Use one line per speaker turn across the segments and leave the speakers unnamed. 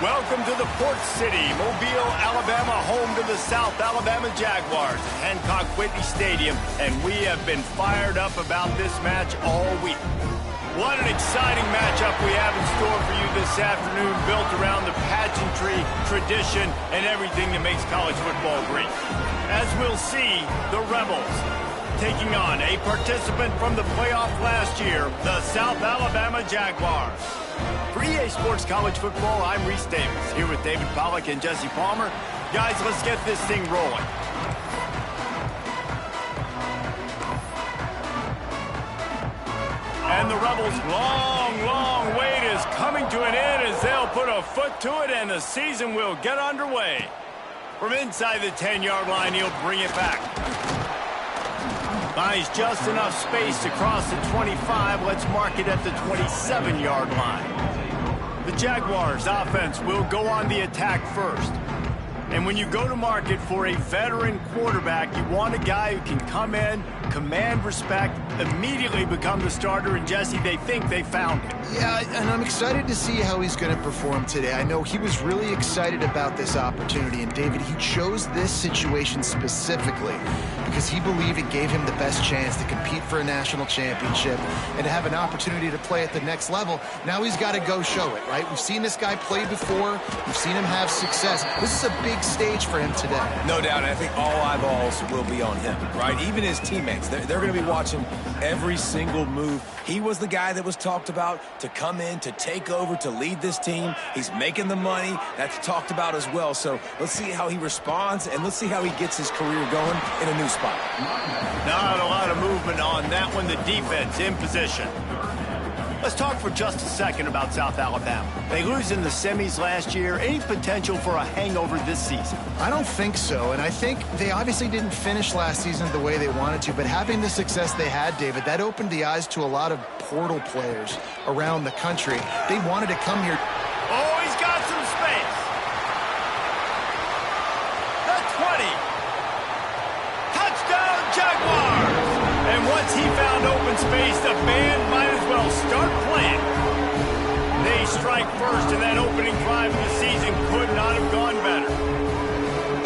Welcome to the Port City, Mobile, Alabama, home to the South Alabama Jaguars at Hancock Whitney Stadium, and we have been fired up about this match all week. What an exciting matchup we have in store for you this afternoon, built around the pageantry, tradition, and everything that makes college football great. As we'll see, the Rebels taking on a participant from the playoff last year, the South Alabama Jaguars. For EA Sports College Football, I'm Reese Davis, here with David Pollack and Jesse Palmer. Guys, let's get this thing rolling. And the Rebels' long wait is coming to an end as they'll put a foot to it, and the season will get underway. From inside the 10-yard line, he'll bring it back. Finds just enough space to cross the 25. Let's mark it at the 27-yard line. The Jaguars' offense will go on the attack first. And when you go to market for a veteran quarterback, you want a guy who can come in, command respect, immediately become the starter, and Jesse, they think they found it.
Yeah, and I'm excited to see how he's going to perform today. I know he was really excited about this opportunity, and David, he chose this situation specifically because he believed it gave him the best chance to compete for a national championship and to have an opportunity to play at the next level. Now he's got to go show it, right? We've seen this guy play before. We've seen him have success. This is a big stage for him today.
No doubt, and I think all eyeballs will be on him, right? Even his teammates, they're going to be watching every single move. He was the guy that was talked about to come in, to take over, to lead this team. He's making the money. That's talked about as well. So let's see how he responds, and let's see how he gets his career going in a new spot.
Not a lot of movement on that one. The defense in position. Let's talk for just a second about South Alabama. They lose in the semis last year. Any potential for a hangover this season?
I don't think so, and I think they obviously didn't finish last season the way they wanted to, but having the success they had, David, that opened the eyes to a lot of portal players around the country. They wanted to come here.
Oh, he's got some space. The 20. Touchdown, Jaguars! And once he found open space, the band might as well start playing. They strike first, and that opening drive of the season could not have gone better.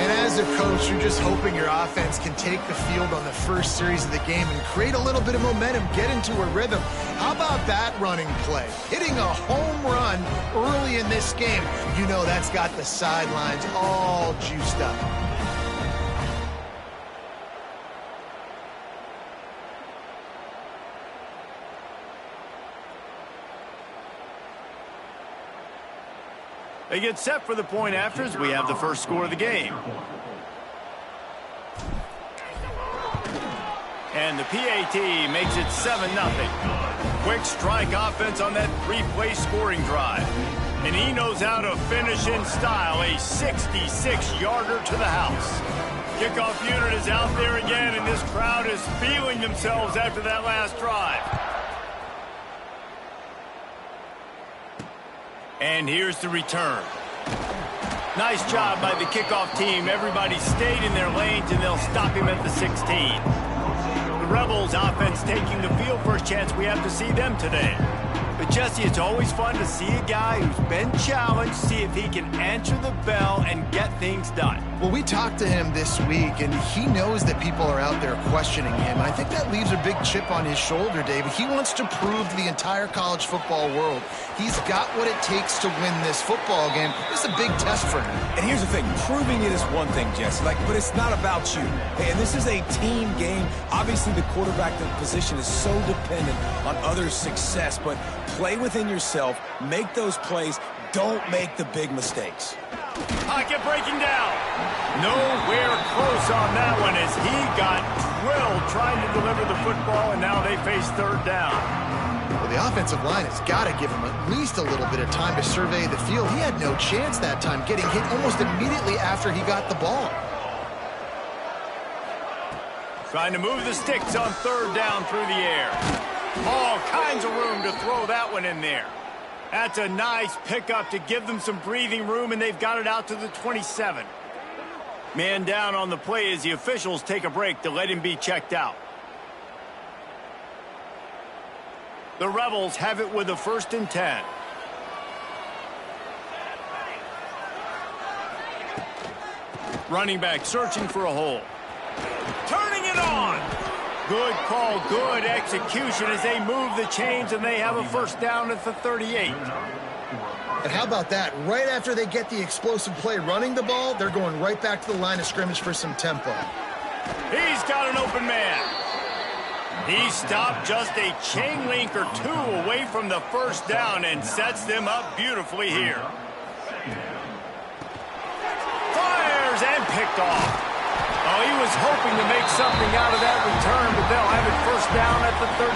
And as a coach, you're just hoping your offense can take the field on the first series of the game and create a little bit of momentum, get into a rhythm. How about that running play? Hitting a home run early in this game. You know that's got the sidelines all juiced up.
They get set for the point after as we have the first score of the game. And the PAT makes it 7-0. Quick strike offense on that three-play scoring drive. And he knows how to finish in style, a 66-yarder to the house. Kickoff unit is out there again, and this crowd is feeling themselves after that last drive. And here's the return. Nice job by the kickoff team. Everybody stayed in their lanes, and they'll stop him at the 16. The Rebels offense taking the field. First chance we have to see them today. But, Jesse, it's always fun to see a guy who's been challenged, see if he can answer the bell and get things done.
Well, we talked to him this week, and he knows that people are out there questioning him. And I think that leaves a big chip on his shoulder, David. He wants to prove to the entire college football world he's got what it takes to win this football game. This is a big test for him.
And here's the thing. Proving it is one thing, Jesse, but it's not about you. And this is a team game. Obviously, the quarterback position is so dependent on others' success, but play within yourself, make those plays, don't make the big mistakes.
Pocket breaking down. Nowhere close on that one as he got drilled trying to deliver the football, and now they face third down.
Well, the offensive line has got to give him at least a little bit of time to survey the field. He had no chance that time, getting hit almost immediately after he got the ball.
Trying to move the sticks on third down through the air. All kinds of room to throw that one in there. That's a nice pickup to give them some breathing room, and they've got it out to the 27. Man down on the play as the officials take a break to let him be checked out. The Rebels have it with a 1st and 10. Running back searching for a hole. Turning it on. Good call, good execution as they move the chains, and they have a first down at the 38.
And how about that? Right after they get the explosive play running the ball, they're going right back to the line of scrimmage for some tempo.
He's got an open man. He stopped just a chain link or two away from the first down and sets them up beautifully here. Fires and picked off. Oh, he was hoping to make something out of that return, but they'll have it first down at the 39.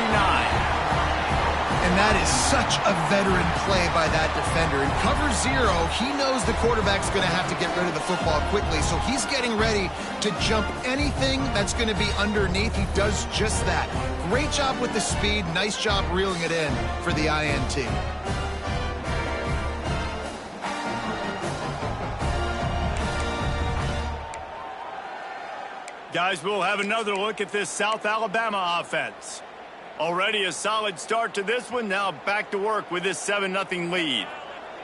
And that is such a veteran play by that defender. In cover 0, he knows the quarterback's going to have to get rid of the football quickly, so he's getting ready to jump anything that's going to be underneath. He does just that. Great job with the speed. Nice job reeling it in for the INT.
Guys, we'll have another look at this South Alabama offense. Already a solid start to this one. Now back to work with this 7-0 lead.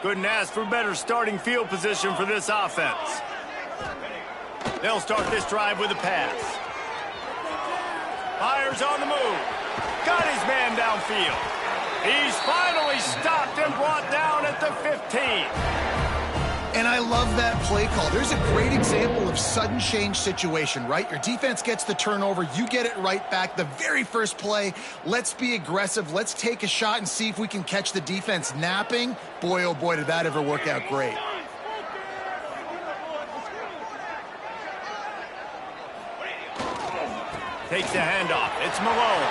Couldn't ask for better starting field position for this offense. They'll start this drive with a pass. Fires on the move. Got his man downfield. He's finally stopped and brought down at the 15.
And I love that play call. There's a great example of sudden change situation, right? Your defense gets the turnover. You get it right back. The very first play, let's be aggressive. Let's take a shot and see if we can catch the defense napping. Boy, oh boy, did that ever work out great.
Takes the handoff. It's Malone.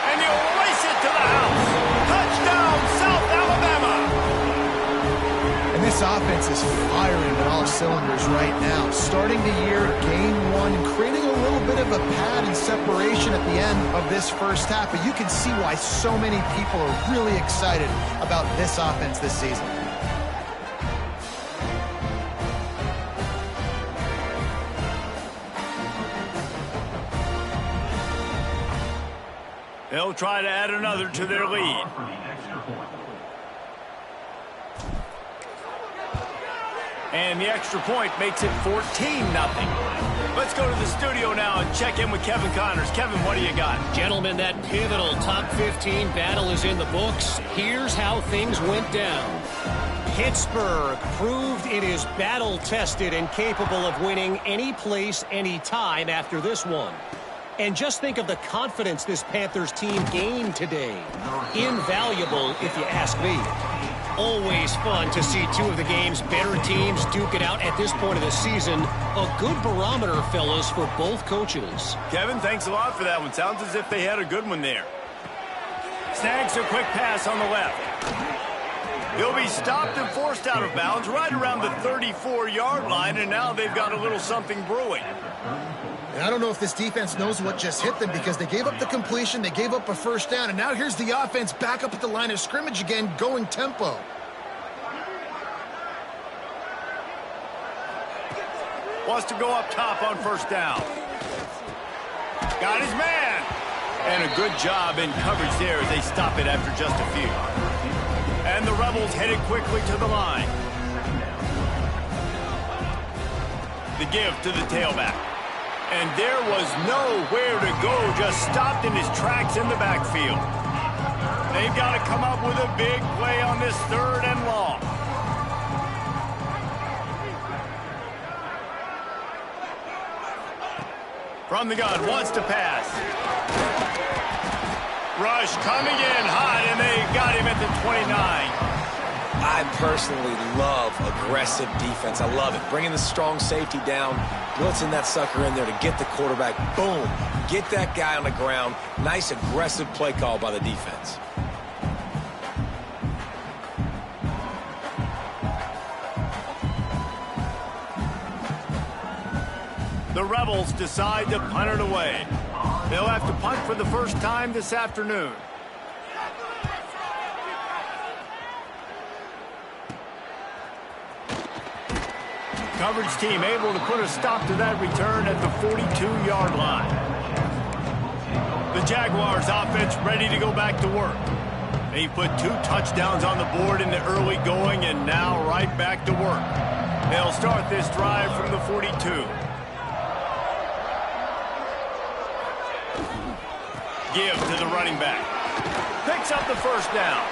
And he'll race it to the house. Touchdown, South Alabama.
And this offense is firing on all cylinders right now. Starting the year, game 1, and creating a little bit of a pad and separation at the end of this first half. But you can see why so many people are really excited about this offense this season.
They'll try to add another to their lead. And the extra point makes it 14-0. Let's go to the studio now and check in with Kevin Connors. Kevin, what do you got?
Gentlemen, that pivotal top 15 battle is in the books. Here's how things went down. Pittsburgh proved it is battle-tested and capable of winning any place, any time after this one. And just think of the confidence this Panthers team gained today. Invaluable, if you ask me. Always fun to see two of the game's better teams duke it out at this point of the season. A good barometer, fellas, for both coaches.
Kevin, thanks a lot for that one. Sounds as if they had a good one there. Snags a quick pass on the left. He'll be stopped and forced out of bounds right around the 34-yard line, and now they've got a little something brewing.
And I don't know if this defense knows what just hit them, because they gave up the completion, they gave up a first down, and now here's the offense back up at the line of scrimmage again, going tempo.
Wants to go up top on first down. Got his man. And a good job in coverage there as they stop it after just a few. And the Rebels headed quickly to the line. The give to the tailback. And there was nowhere to go, just stopped in his tracks in the backfield. They've got to come up with a big play on this 3rd and long. From the gun, wants to pass. Rush coming in hot, and they got him at the 29.
I personally love aggressive defense. I love it. Bringing the strong safety down, blitzing that sucker in there to get the quarterback. Boom. Get that guy on the ground. Nice aggressive play call by the defense.
The Rebels decide to punt it away. They'll have to punt for the first time this afternoon. Coverage team able to put a stop to that return at the 42-yard line. The Jaguars offense ready to go back to work. They put 2 touchdowns on the board in the early going, and now right back to work. They'll start this drive from the 42. Give to the running back. Picks up the first down.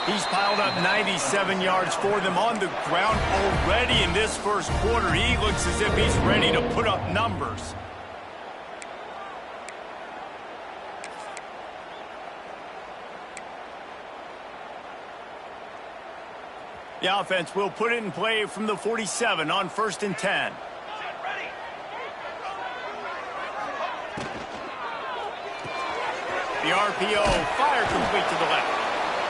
He's piled up 97 yards for them on the ground already in this first quarter. He looks as if he's ready to put up numbers. The offense will put it in play from the 47 on 1st and 10. The RPO, fire complete to the left.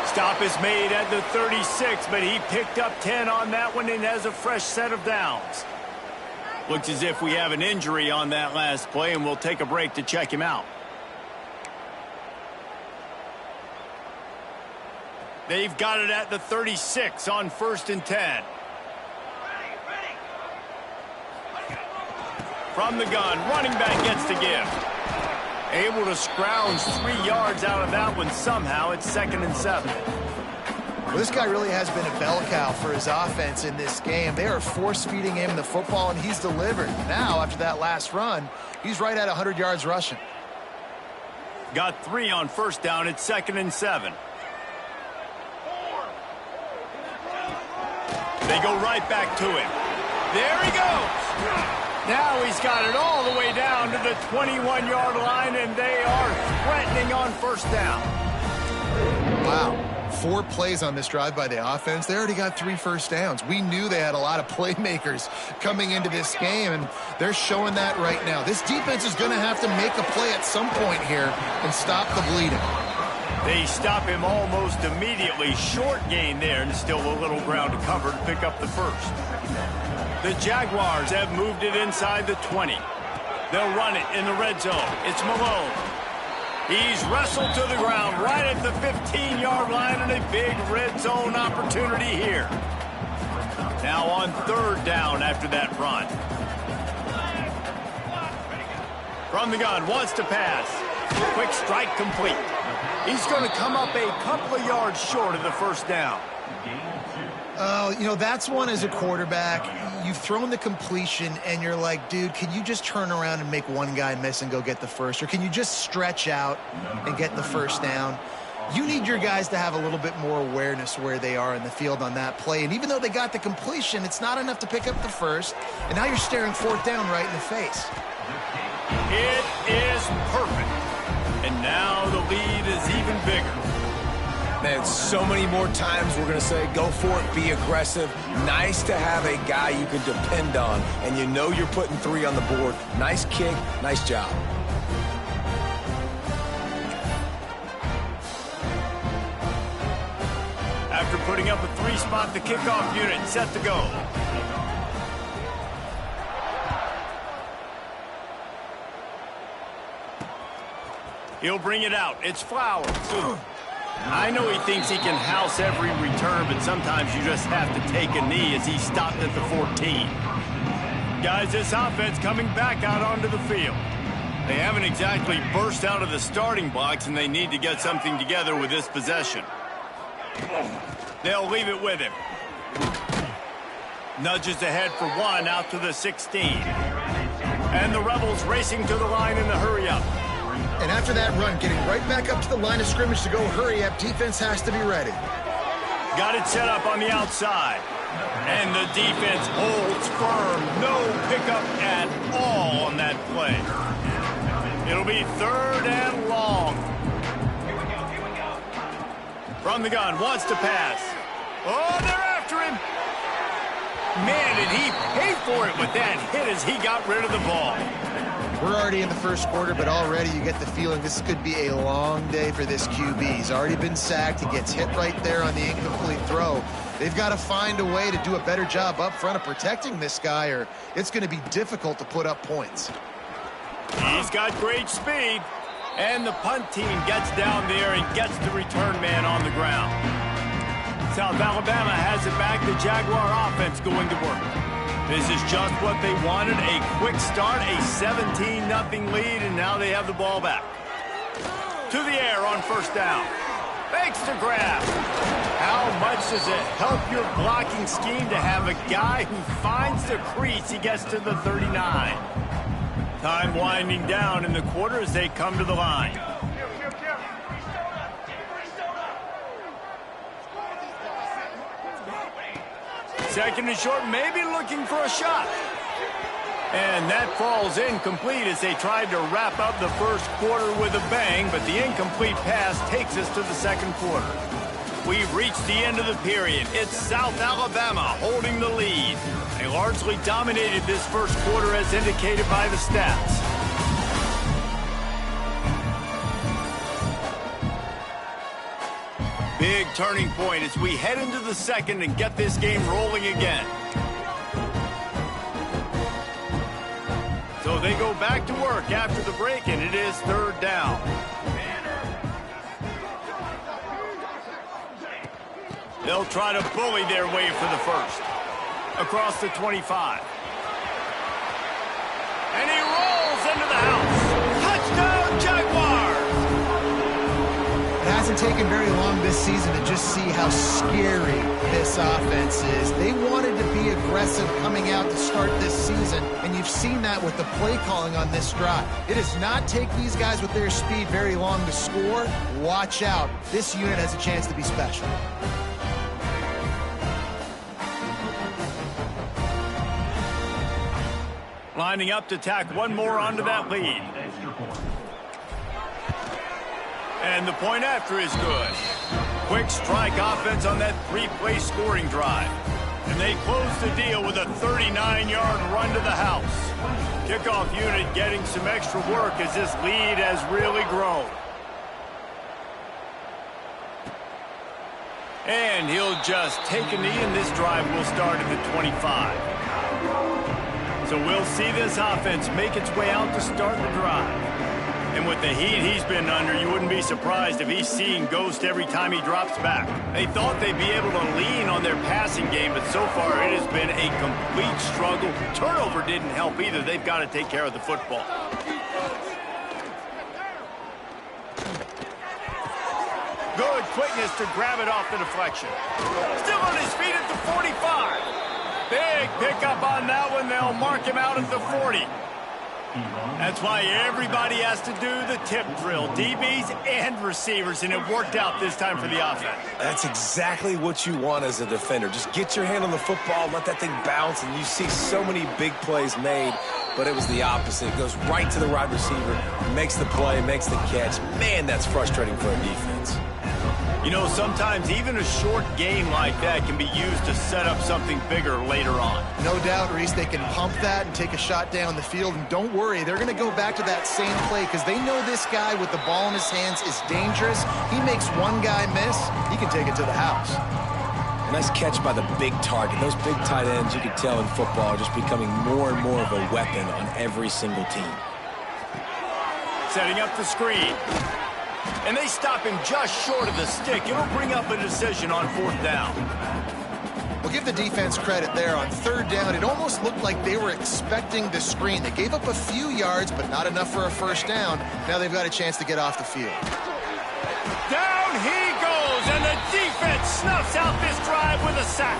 Stop is made at the 36, but he picked up 10 on that one and has a fresh set of downs. Looks as if we have an injury on that last play, and we'll take a break to check him out. They've got it at the 36 on 1st and 10. From the gun, running back gets to give. Able to scrounge 3 yards out of that one somehow. It's 2nd and 7.
Well, this guy really has been a bell cow for his offense in this game. They are force-feeding him the football, and he's delivered. Now, after that last run, he's right at 100 yards rushing.
Got 3 on 1st down. It's 2nd and 7. They go right back to him. There he goes. Now he's got it all the way down to the 21-yard line, and they are threatening on 1st down.
Wow. 4 plays on this drive by the offense. They already got 3 first downs. We knew they had a lot of playmakers coming into this game, and they're showing that right now. This defense is going to have to make a play at some point here and stop the bleeding.
They stop him almost immediately. Short gain there, and still a little ground to cover to pick up the first. The Jaguars have moved it inside the 20. They'll run it in the red zone. It's Malone. He's wrestled to the ground right at the 15-yard line, and a big red zone opportunity here. Now on 3rd down after that run. From the gun, wants to pass. Quick strike complete. He's going to come up a couple of yards short of the 1st down.
Oh, you know, that's one as a quarterback. You've thrown the completion, and you're like, dude, can you just turn around and make one guy miss and go get the first? Or can you just stretch out and get the 1st down? You need your guys to have a little bit more awareness where they are in the field on that play. And even though they got the completion, it's not enough to pick up the first. And now you're staring 4th down right in the face.
It is perfect. And now the lead is even bigger.
Man, so many more times we're going to say, go for it, be aggressive. Nice to have a guy you can depend on, and you know you're putting 3 on the board. Nice kick, nice job.
After putting up a 3-spot, the kickoff unit set to go. He'll bring it out. It's Flowers. I know he thinks he can house every return, but sometimes you just have to take a knee as he stopped at the 14. Guys, this offense coming back out onto the field. They haven't exactly burst out of the starting blocks, and they need to get something together with this possession. They'll leave it with him. Nudges ahead for 1 out to the 16. And the Rebels racing to the line in the hurry-up.
And after that run, getting right back up to the line of scrimmage to go hurry up, defense has to be ready.
Got it set up on the outside. And the defense holds firm. No pickup at all on that play. It'll be 3rd and long. From the gun, wants to pass. Oh, they're after him. Man, did he pay for it with that hit as he got rid of the ball.
We're already in the first quarter, but already you get the feeling this could be a long day for this QB. He's already been sacked. He gets hit right there on the incomplete throw. They've got to find a way to do a better job up front of protecting this guy, or it's going to be difficult to put up points.
He's got great speed. And the punt team gets down there and gets the return man on the ground. South Alabama has it back. The Jaguar offense going to work. This is just what they wanted, a quick start, a 17-0 lead, and now they have the ball back. To the air on 1st down. Fakes the grab. How much does it help your blocking scheme to have a guy who finds the crease? He gets to the 39. Time winding down in the quarter as they come to the line. Second and short, maybe looking for a shot. And that falls incomplete as they tried to wrap up the first quarter with a bang, but the incomplete pass takes us to the second quarter. We've reached the end of the period. It's South Alabama holding the lead. They largely dominated this first quarter as indicated by the stats. Big turning point as we head into the second and get this game rolling again. So they go back to work after the break, and it is third down. They'll try to bully their way for the first. Across the 25. And he rolls into the house. Touchdown, Jaguars!
It hasn't taken very long this season to just see how scary this offense is. They wanted to be aggressive coming out to start this season, and you've seen that with the play calling on this drive. It does not take these guys with their speed very long to score. Watch out. This unit has a chance to be special.
Lining up to tack one more onto that lead. And the point after is good. Quick strike offense on that three-play scoring drive. And they close the deal with a 39-yard run to the house. Kickoff unit getting some extra work as this lead has really grown. And he'll just take a knee, and this drive will start at the 25. So we'll see this offense make its way out to start the drive. And with the heat he's been under, you wouldn't be surprised if he's seeing ghost every time he drops back. They thought they'd be able to lean on their passing game, but so far it has been a complete struggle. Turnover didn't help either. They've got to take care of the football. Good quickness to grab it off the deflection. Still on his feet at the 45. Big pickup on that one. They'll mark him out at the 40. That's why everybody has to do the tip drill, DBs and receivers, and it worked out this time for the offense.
That's exactly what you want as a defender. Just get your hand on the football, let that thing bounce, and you see so many big plays made, but it was the opposite. It goes right to the wide receiver, makes the play, makes the catch. Man, that's frustrating for a defense.
You know, sometimes even a short game like that can be used to set up something bigger later on.
No doubt, Reese, they can pump that and take a shot down the field. And don't worry, they're going to go back to that same play because they know this guy with the ball in his hands is dangerous. He makes one guy miss, he can take it to the house.
Nice catch by the big target. Those big tight ends, you can tell in football, are just becoming more and more of a weapon on every single team.
Setting up the screen. And they stop him just short of the stick. It'll bring up a decision on fourth down.
We'll give the defense credit there. On third down, it almost looked like they were expecting the screen. They gave up a few yards, but not enough for a first down. Now they've got a chance to get off the field.
Down he goes, and the defense snuffs out this drive with a sack.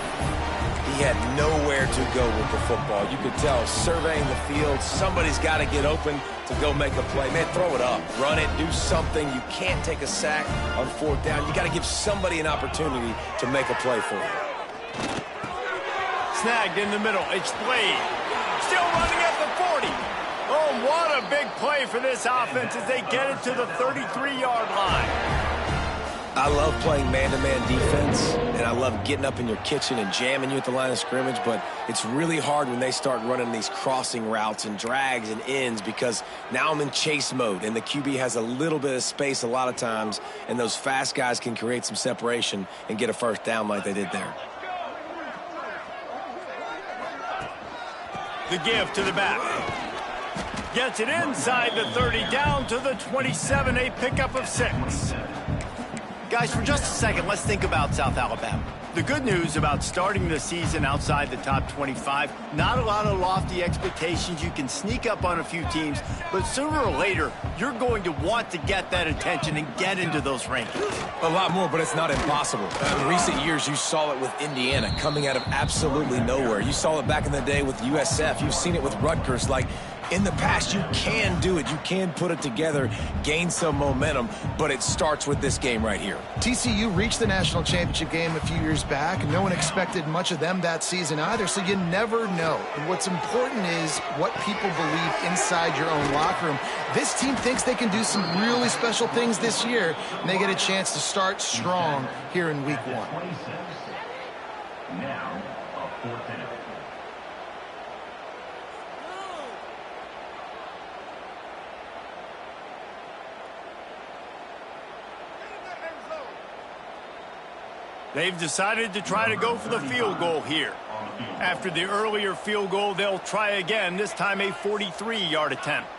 He had nowhere to go with the football. You could tell, surveying the field, somebody's got to get open to go make a play. Man, throw it up, run it, do something. You can't take a sack on fourth down. You got to give somebody an opportunity to make a play for you.
Snagged in the middle. It's Blade. Still running at the 40. Oh, what a big play for this offense as they get it to the 33-yard line.
I love playing man-to-man defense, and I love getting up in your kitchen and jamming you at the line of scrimmage, but it's really hard when they start running these crossing routes and drags and ends because now I'm in chase mode, and the QB has a little bit of space a lot of times, and those fast guys can create some separation and get a first down like they did there.
The give to the back. Gets it inside the 30, down to the 27, a pickup of 6. Guys, for just a second, let's think about South Alabama. The good news about starting the season outside the top 25, not a lot of lofty expectations. You can sneak up on a few teams, but sooner or later, you're going to want to get that attention and get into those rankings.
A lot more, but it's not impossible. In recent years, you saw it with Indiana coming out of absolutely nowhere. You saw it back in the day with USF. You've seen it with Rutgers. Like, in the past, you can do it. You can put it together, gain some momentum, but it starts with this game right here.
TCU reached the national championship game a few years back, and no one expected much of them that season either, so you never know. And what's important is what people believe inside your own locker room. This team thinks they can do some really special things this year, and they get a chance to start strong here in week 1.
Now, a 4th down.
They've decided to try to go for the field goal here. After the earlier field goal, they'll try again, this time a 43-yard attempt.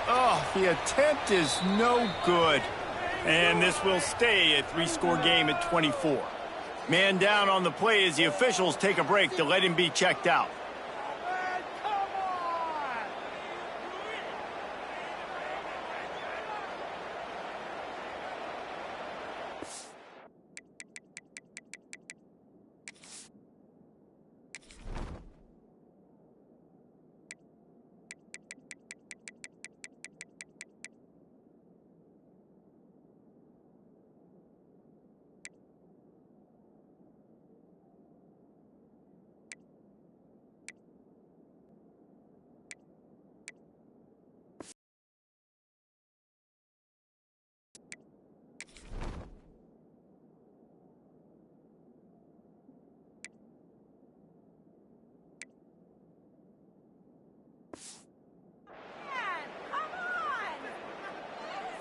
Oh, the attempt is no good. And this will stay a 3-score game at 24. Man down on the play as the officials take a break to let him be checked out.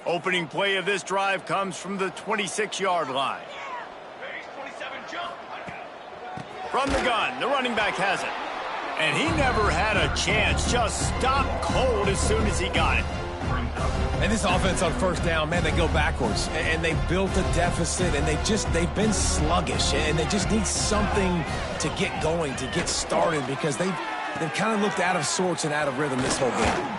Opening play of this drive comes from the 26-yard line. From the gun, the running back has it. And he never had a chance, just stopped cold as soon as he got it.
And this offense on 1st down, man, they go backwards. And they built a deficit, and they've been sluggish. And they just need something to get going, to get started, because they've kind of looked out of sorts and out of rhythm this whole game.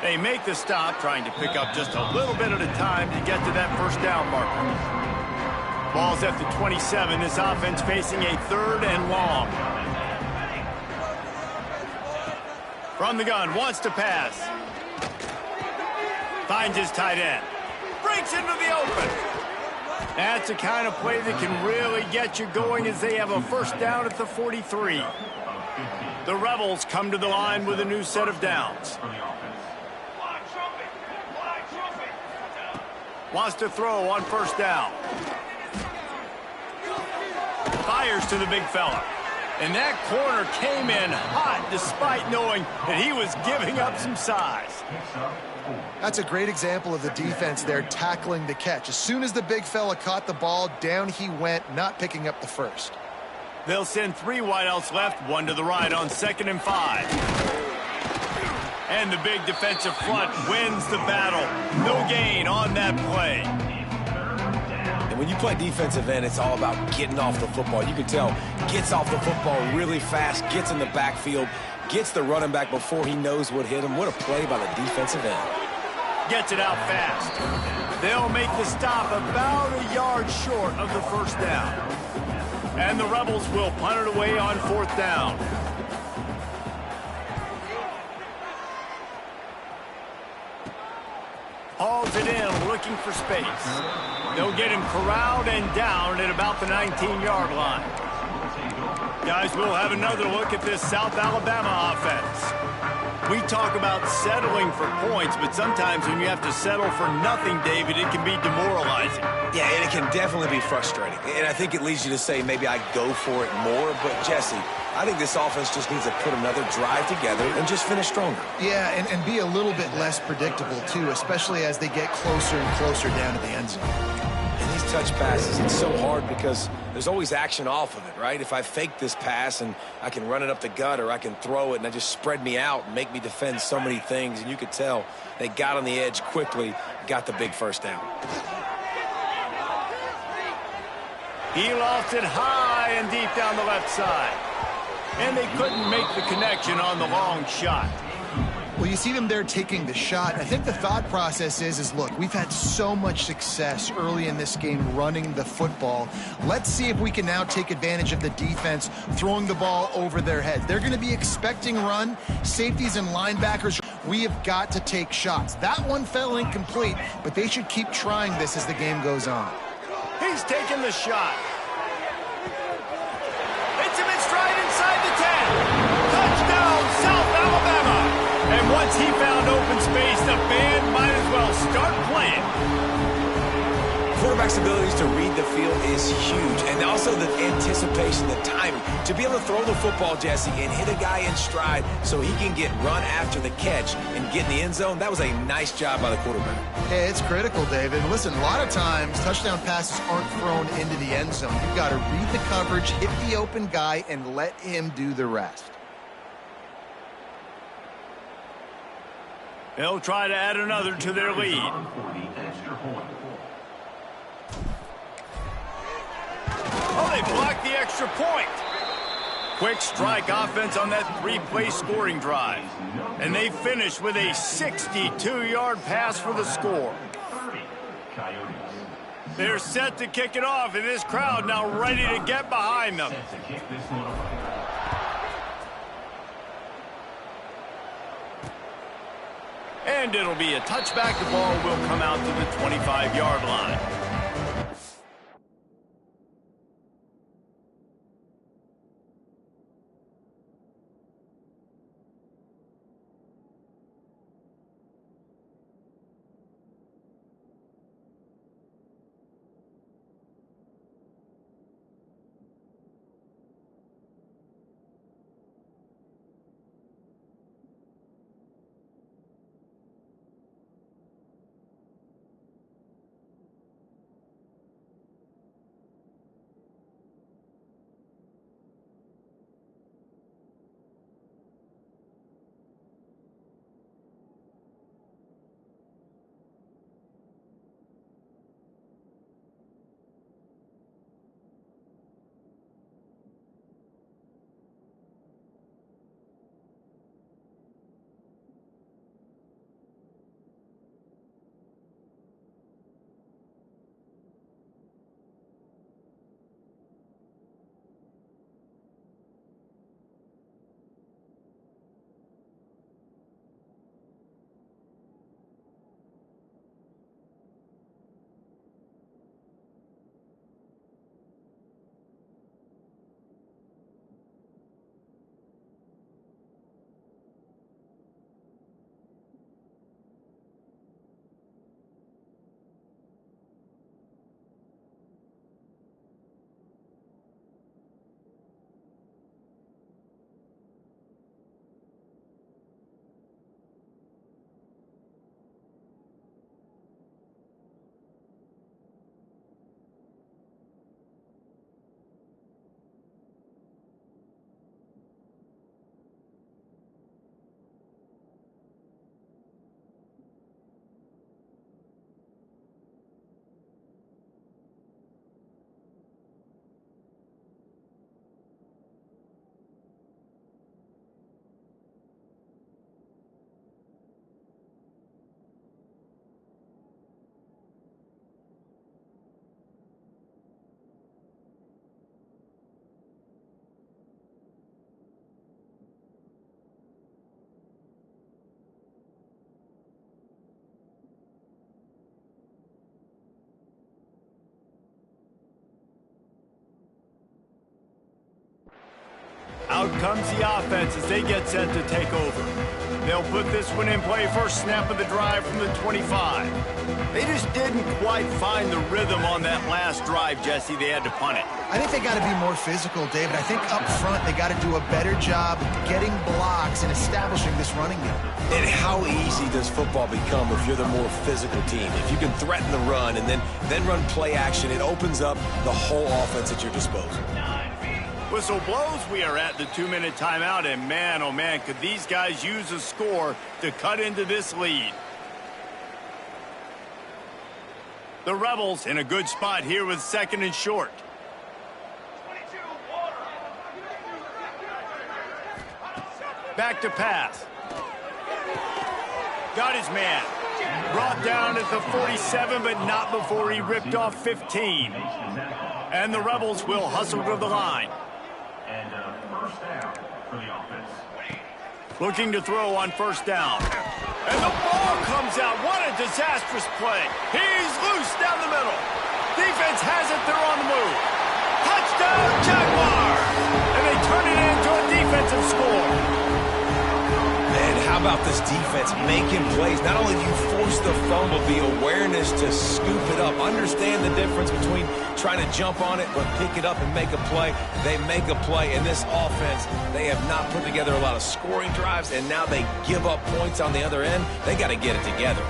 They make the stop, trying to pick up just a little bit at a time to get to that 1st down marker. Ball's at the 27. This offense facing a 3rd and long. From the gun, wants to pass. Finds his tight end. Breaks into the open. That's the kind of play that can really get you going as they have a 1st down at the 43. The Rebels come to the line with a new set of downs. Wants to throw on 1st down. Fires to the big fella. And that corner came in hot despite knowing that he was giving up some size.
That's a great example of the defense there tackling the catch. As soon as the big fella caught the ball, down he went, not picking up the first.
They'll send 3 wideouts left, 1 to the right on 2nd and 5. And the big defensive front wins the battle. No gain on that play.
And when you play defensive end, it's all about getting off the football. You can tell, gets off the football really fast, gets in the backfield, gets the running back before he knows what hit him. What a play by the defensive end.
Gets it out fast. They'll make the stop about a yard short of the 1st down. And the Rebels will punt it away on 4th down. Hauls it in, looking for space. They'll get him corralled and down at about the 19-yard line. Guys, we'll have another look at this South Alabama offense. We talk about settling for points, but sometimes when you have to settle for nothing, David, it can be demoralizing.
Yeah, and it can definitely be frustrating. And I think it leads you to say maybe I go for it more. But, Jesse, I think this offense just needs to put another drive together and just finish stronger.
Yeah, and be a little bit less predictable, too, especially as they get closer and closer down to the end zone.
And these touch passes, it's so hard because there's always action off of it, right? If I fake this pass and I can run it up the gut, or I can throw it and I just spread me out and make me defend so many things, and you could tell they got on the edge quickly, got the big first down.
He lost it high and deep down the left side. And they couldn't make the connection on the long shot.
Well, you see them there taking the shot. I think the thought process is look, we've had so much success early in this game running the football. Let's see if we can now take advantage of the defense throwing the ball over their heads. They're going to be expecting run. Safeties and linebackers, we have got to take shots. That one fell incomplete, but they should keep trying this as the game goes on.
He's taking the shot. It's him in stride inside the 10. Touchdown, South Alabama. And once he found open space, the band might as well start playing.
Quarterback's abilities to read the field is huge, and also the anticipation, the timing. To be able to throw the football, Jesse, and hit a guy in stride so he can get run after the catch and get in the end zone, that was a nice job by the quarterback.
Yeah, it's critical, David. Listen, a lot of times touchdown passes aren't thrown into the end zone. You've got to read the coverage, hit the open guy, and let him do the rest.
They'll try to add another to their lead. Oh, they blocked the extra point. Quick strike offense on that three-play scoring drive. And they finish with a 62-yard pass for the score. They're set to kick it off, and this crowd now ready to get behind them. And it'll be a touchback. The ball will come out to the 25-yard line. Out comes the offense as they get set to take over. They'll put this one in play first snap of the drive from the 25. They just didn't quite find the rhythm on that last drive, Jesse. They had to punt it.
I think they got to be more physical, David. I think up front they got to do a better job getting blocks and establishing this running game.
And how easy does football become if you're the more physical team? If you can threaten the run and then run play action, it opens up the whole offense at your disposal.
Whistle blows. We are at the 2-minute timeout, and man, oh man, could these guys use a score to cut into this lead. The Rebels in a good spot here with 2nd and short. Back to pass. Got his man. Brought down at the 47, but not before he ripped off 15. And the Rebels will hustle to the line.
And first down for the offense.
Looking to throw on first down. And the ball comes out. What a disastrous play. He's loose down the middle. Defense has it. They're on the move. Touchdown, Jaguars! And they turn it into a defensive score.
Man, how about this defense making plays? Not only do you force the fumble, the awareness to scoop it up. Understand the difference between trying to jump on it but pick it up and make a play. They make a play. In this offense, they have not put together a lot of scoring drives, and now they give up points on the other end. They got to get it together.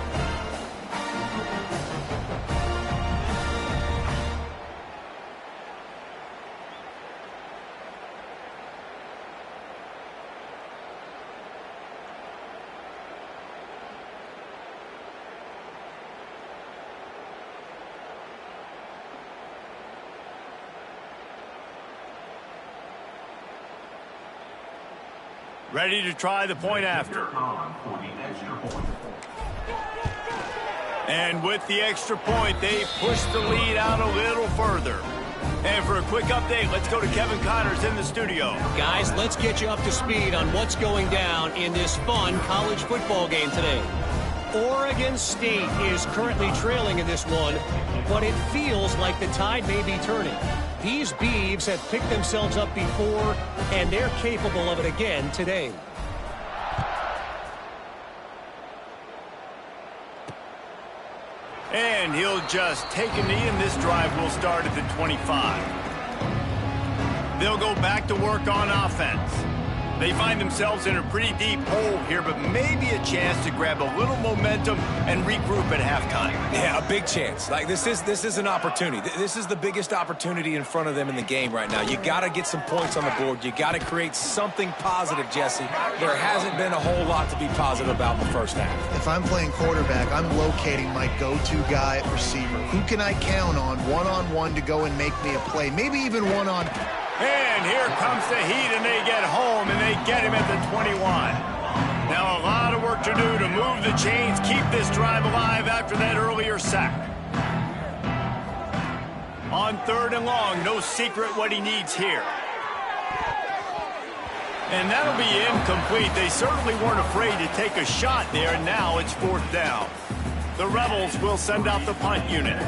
Ready to try the point after. And with the extra point, they push the lead out a little further. And for a quick update, let's go to Kevin Connors in the studio.
Guys, let's get you up to speed on what's going down in this fun college football game today. Oregon State is currently trailing in this one, but it feels like the tide may be turning. These Beavs have picked themselves up before, and they're capable of it again today.
And he'll just take a knee, and this drive will start at the 25. They'll go back to work on offense. They find themselves in a pretty deep hole here, but maybe a chance to grab a little momentum and regroup at halftime.
Yeah, a big chance. Like this is an opportunity. This is the biggest opportunity in front of them in the game right now. You got to get some points on the board. You got to create something positive, Jesse. There hasn't been a whole lot to be positive about in the first half.
If I'm playing quarterback, I'm locating my go-to guy at receiver. Who can I count on one-on-one to go and make me a play? Maybe even one-on.
And here comes the heat, and they get home, and they get him at the 21. Now a lot of work to do to move the chains, keep this drive alive after that earlier sack. On 3rd and long, no secret what he needs here. And that'll be incomplete. They certainly weren't afraid to take a shot there, and now it's 4th down. The Rebels will send out the punt unit.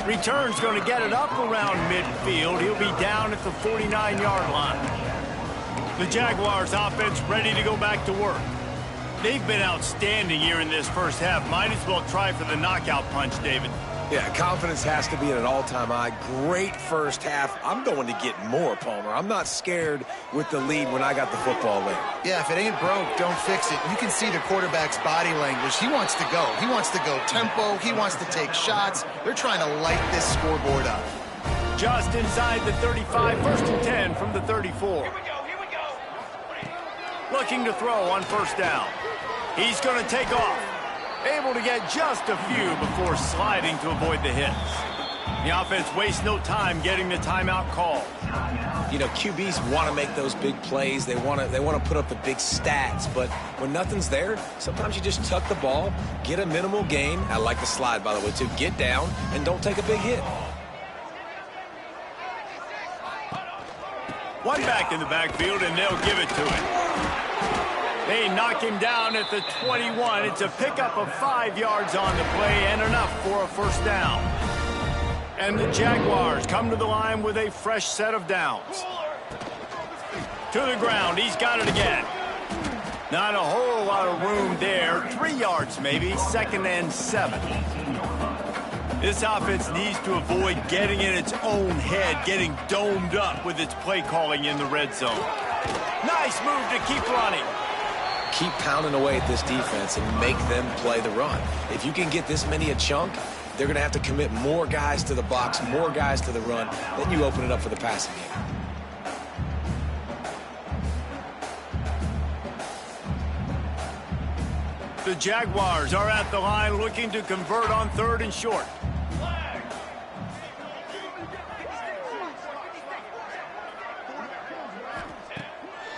Return's going to get it up around midfield. He'll be down at the 49-yard line. The Jaguars offense ready to go back to work. They've been outstanding here in this first half. Might as well try for the knockout punch, David.
Yeah, confidence has to be at an all-time high. Great first half. I'm going to get more, Palmer. I'm not scared with the lead when I got the football late.
Yeah, if it ain't broke, don't fix it. You can see the quarterback's body language. He wants to go. He wants to go tempo. He wants to take shots. They're trying to light this scoreboard up.
Just inside the 35, 1st and 10 from the 34.
Here we go.
Looking to throw on first down. He's going to take off. Able to get just a few before sliding to avoid the hits. The offense wastes no time getting the timeout call.
You know, QBs want to make those big plays. They want to put up the big stats. But when nothing's there, sometimes you just tuck the ball, get a minimal gain. I like the slide, by the way, too. Get down and don't take a big hit.
One back in the backfield, and they'll give it to him. They knock him down at the 21. It's a pickup of 5 yards on the play and enough for a first down. And the Jaguars come to the line with a fresh set of downs. To the ground. He's got it again. Not a whole lot of room there. 3 yards maybe. 2nd and 7. This offense needs to avoid getting in its own head, getting domed up with its play calling in the red zone. Nice move to keep running.
Keep pounding away at this defense and make them play the run. If you can get this many a chunk, they're going to have to commit more guys to the box, more guys to the run. Then you open it up for the passing game.
The Jaguars are at the line looking to convert on 3rd and short.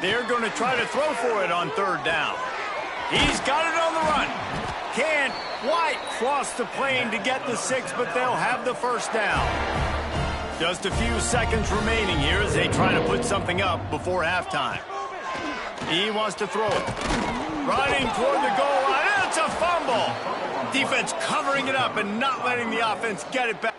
They're going to try to throw for it on 3rd down. He's got it on the run. Can't quite cross the plane to get the 6, but they'll have the first down. Just a few seconds remaining here as they try to put something up before halftime. He wants to throw it. Running toward the goal line. It's a fumble. Defense covering it up and not letting the offense get it back.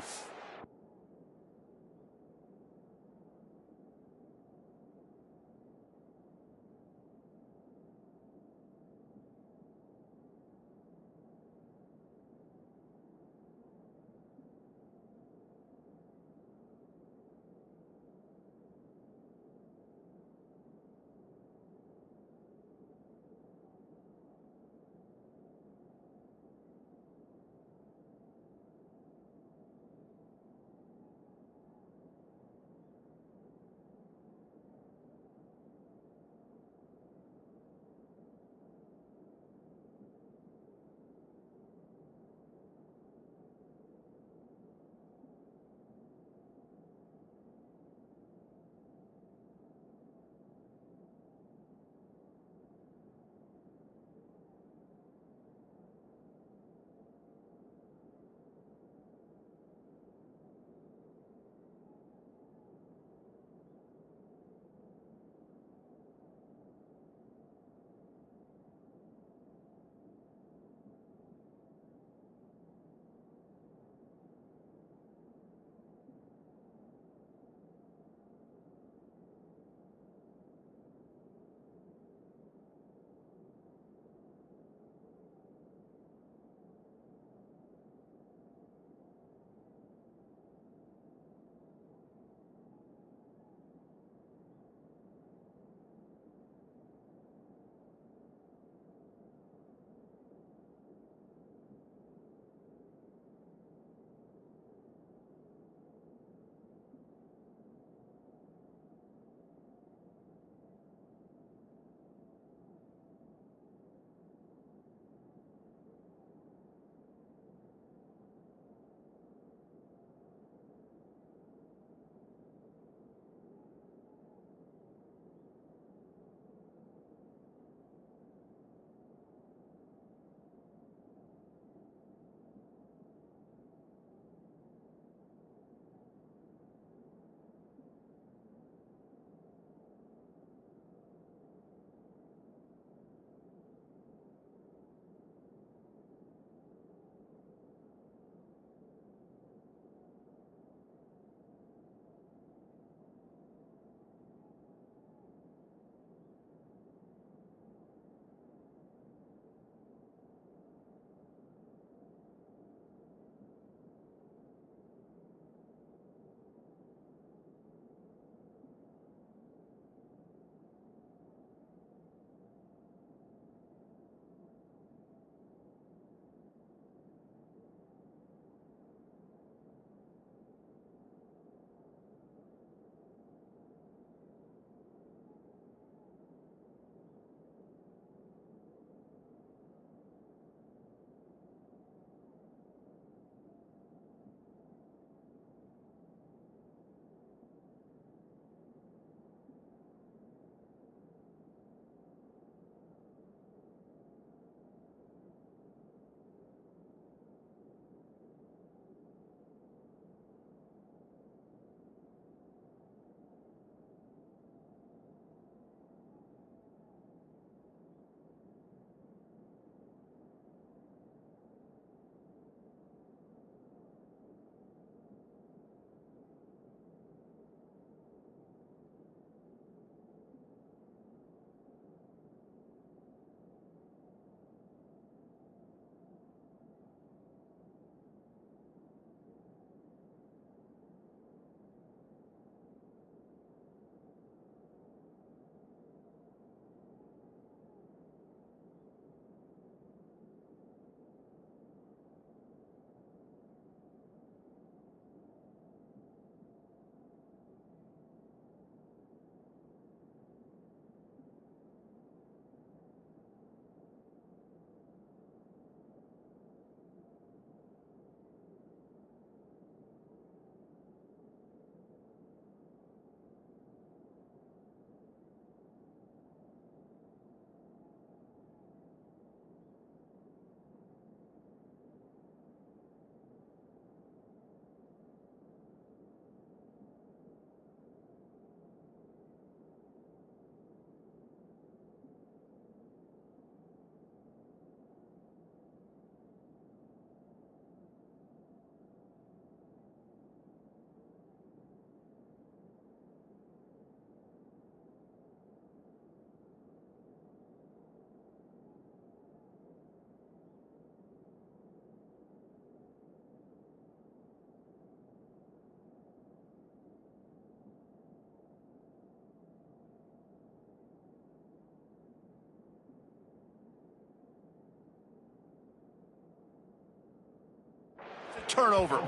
turnover.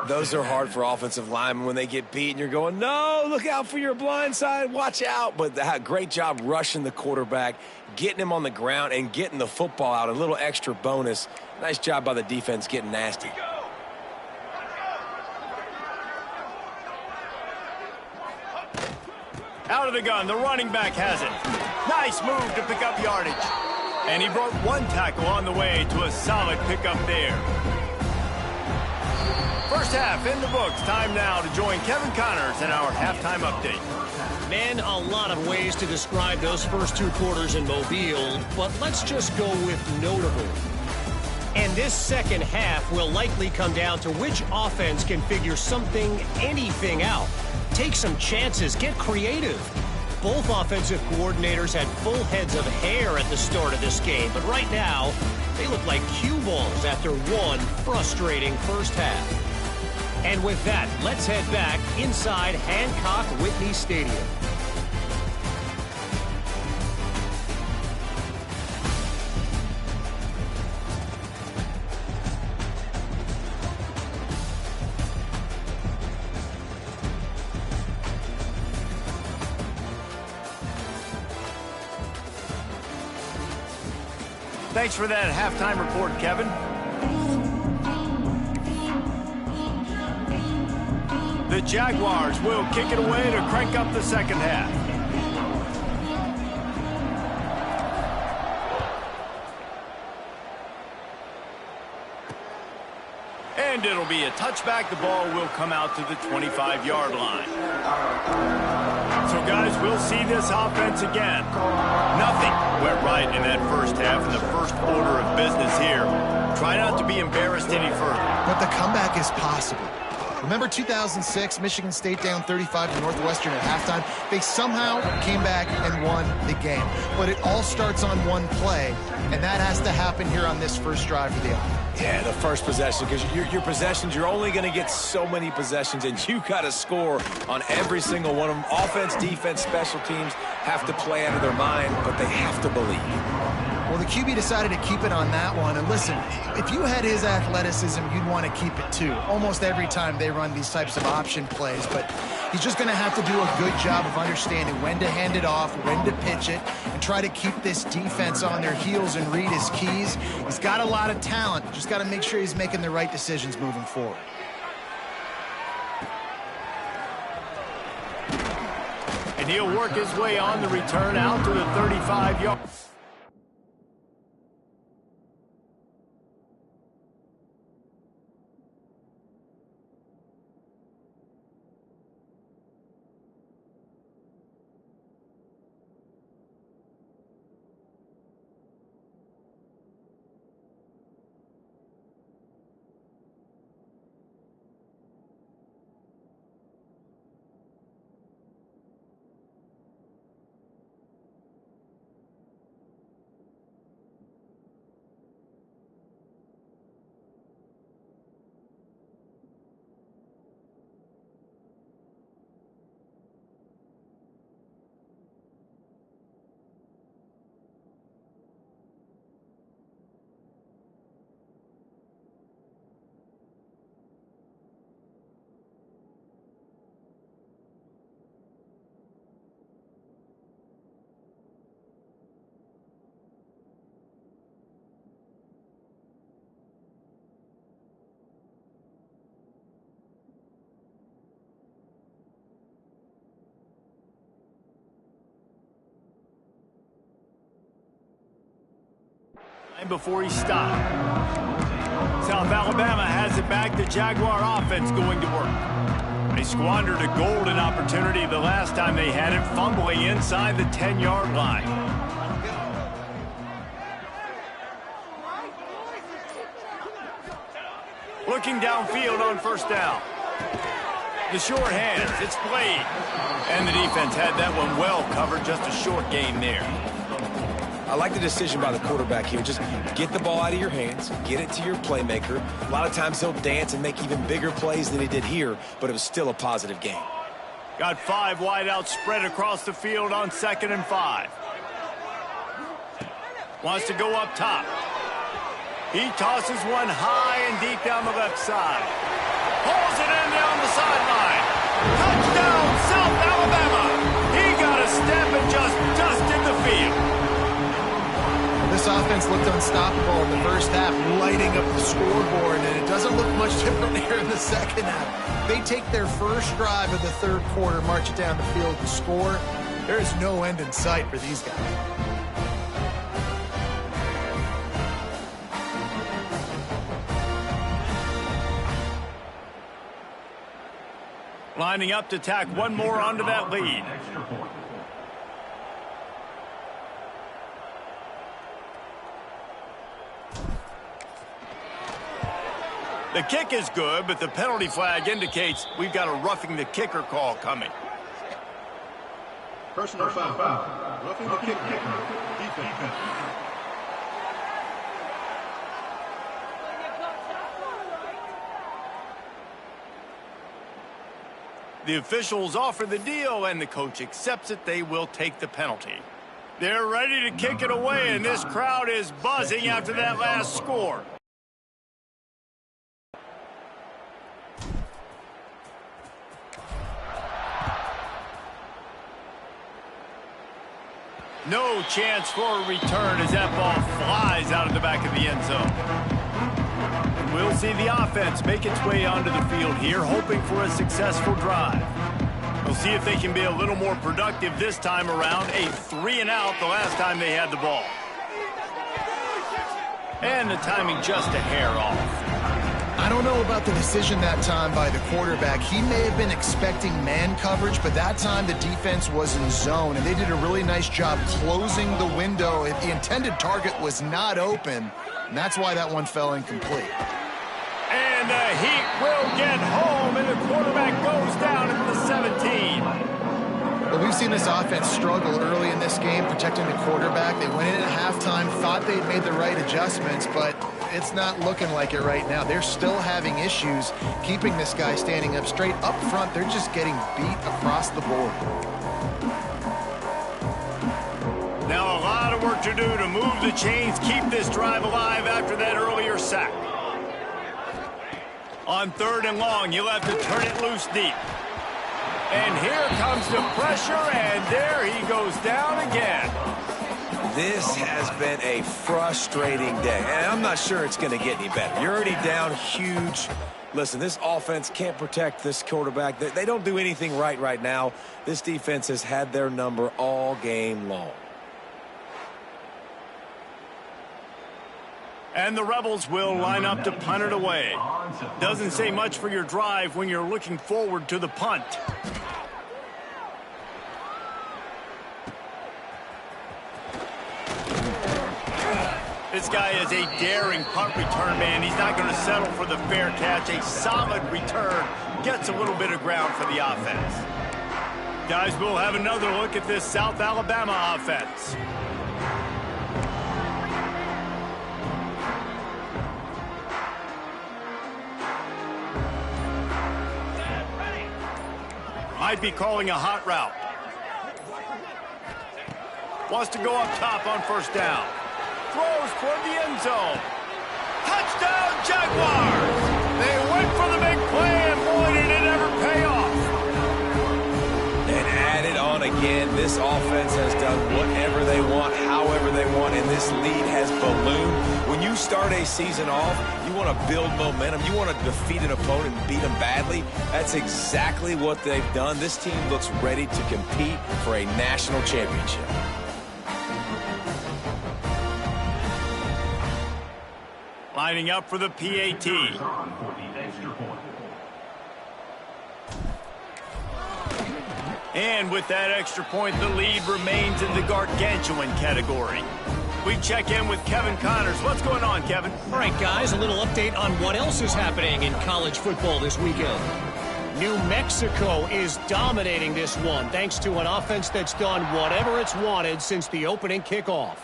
Those are hard for offensive linemen when they get beat and you're going, no, look out for your blind side, watch out. But great job rushing the quarterback, getting him on the ground and getting the football out. A little extra bonus. Nice job by the defense getting nasty.
Out of the gun, the running back has it. Nice move to pick up yardage. And he broke one tackle on the way to a solid pickup there. First half in the books. Time now to join Kevin Connors in our halftime update.
Man, a lot of ways to describe those first two quarters in Mobile, but let's just go with notable. And this second half will likely come down to which offense can figure something, anything out. Take some chances, get creative. Both offensive coordinators had full heads of hair at the start of this game, but right now, they look like cue balls after one frustrating first half. And with that, let's head back inside Hancock-Whitney Stadium.
Thanks for that halftime report, Kevin. The Jaguars will kick it away to crank up the second half. And it'll be a touchback. The ball will come out to the 25-yard line. So, guys, we'll see this offense again. Nothing went right in that first half in the first order of business here. Try not to be embarrassed any further.
But the comeback is possible. Remember 2006, Michigan State down 35 to Northwestern at halftime? They somehow came back and won the game. But it all starts on one play, and that has to happen here on this first drive for the offense.
Yeah, the first possession, because your possessions, you're only going to get so many possessions, and you got to score on every single one of them. Offense, defense, special teams have to play out of their mind, but they have to believe.
Well, the QB decided to keep it on that one. And listen, if you had his athleticism, you'd want to keep it too. Almost every time they run these types of option plays. But he's just going to have to do a good job of understanding when to hand it off, when to pitch it, and try to keep this defense on their heels and read his keys. He's got a lot of talent. Just got to make sure he's making the right decisions moving forward.
And he'll work his way on the return out to the 35-yard. Before he stopped. South Alabama has it back. The Jaguar offense going to work. They squandered a golden opportunity the last time they had it, fumbling inside the 10-yard line. Looking downfield on first down. The short hands, it's Blade. And the defense had that one well covered, just a short gain there.
I like the decision by the quarterback here. Just get the ball out of your hands, get it to your playmaker. A lot of times he'll dance and make even bigger plays than he did here, but it was still a positive game.
Got 5 wideouts spread across the field on 2nd and 5. Wants to go up top. He tosses one high and deep down the left side. Pulls it in down the sideline. Touchdown, South Alabama. He got a step and just dusted the field.
This offense looked unstoppable in the first half, lighting up the scoreboard, and it doesn't look much different here in the second half. They take their first drive of the third quarter, march it down the field and score. There is no end in sight for these guys.
Lining up to tack one more onto that lead. The kick is good, but the penalty flag indicates we've got a roughing the kicker call coming.
Personal foul. Roughing the kicker. Defense.
The officials offer the deal, and the coach accepts it. They will take the penalty. They're ready to kick it away, and this crowd is buzzing after that last score. No chance for a return as that ball flies out of the back of the end zone. We'll see the offense make its way onto the field here, hoping for a successful drive. We'll see if they can be a little more productive this time around. A 3-and-out the last time they had the ball. And the timing just a hair off.
I don't know about the decision that time by the quarterback. He may have been expecting man coverage, but that time the defense was in zone, and they did a really nice job closing the window. The intended target was not open, and that's why that one fell incomplete.
And the Heat will get home, and the quarterback goes down at the 17.
Well, we've seen this offense struggle early in this game, protecting the quarterback. They went in at halftime, thought they'd made the right adjustments, but it's not looking like it right now. They're still having issues keeping this guy standing up straight. Up front, they're just getting beat across the board.
Now a lot of work to do to move the chains, keep this drive alive after that earlier sack. On 3rd and long, you'll have to turn it loose deep. And here comes the pressure, and there he goes down again.
This has been a frustrating day, and I'm not sure it's going to get any better. You're already down huge. Listen, this offense can't protect this quarterback. They don't do anything right now. This defense has had their number all game long.
And the Rebels will line up to punt it away. Doesn't say much for your drive when you're looking forward to the punt. This guy is a daring punt return man. He's not going to settle for the fair catch. A solid return. Gets a little bit of ground for the offense. Guys, we'll have another look at this South Alabama offense. Might be calling a hot route. Wants to go up top on 1st down. Throws toward the end zone. Touchdown, Jaguars! They went for the big play, and boy, did it ever pay off.
And added on again, this offense has done whatever they want, however they want, and this lead has ballooned. When you start a season off, you want to build momentum. You want to defeat an opponent and beat them badly. That's exactly what they've done. This team looks ready to compete for a national championship.
Lining up for the PAT. And with that extra point, the lead remains in the gargantuan category. We check in with Kevin Connors. What's going on, Kevin?
All right, guys, a little update on what else is happening in college football this weekend. New Mexico is dominating this one, thanks to an offense that's done whatever it's wanted since the opening kickoff.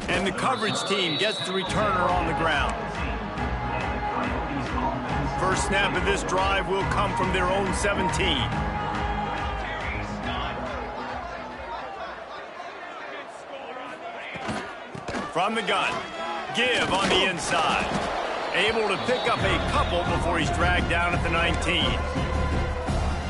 And the coverage team gets the returner on the ground. First snap of this drive will come from their own 17. From the gun. Give on the inside. Able to pick up a couple before he's dragged down at the 19.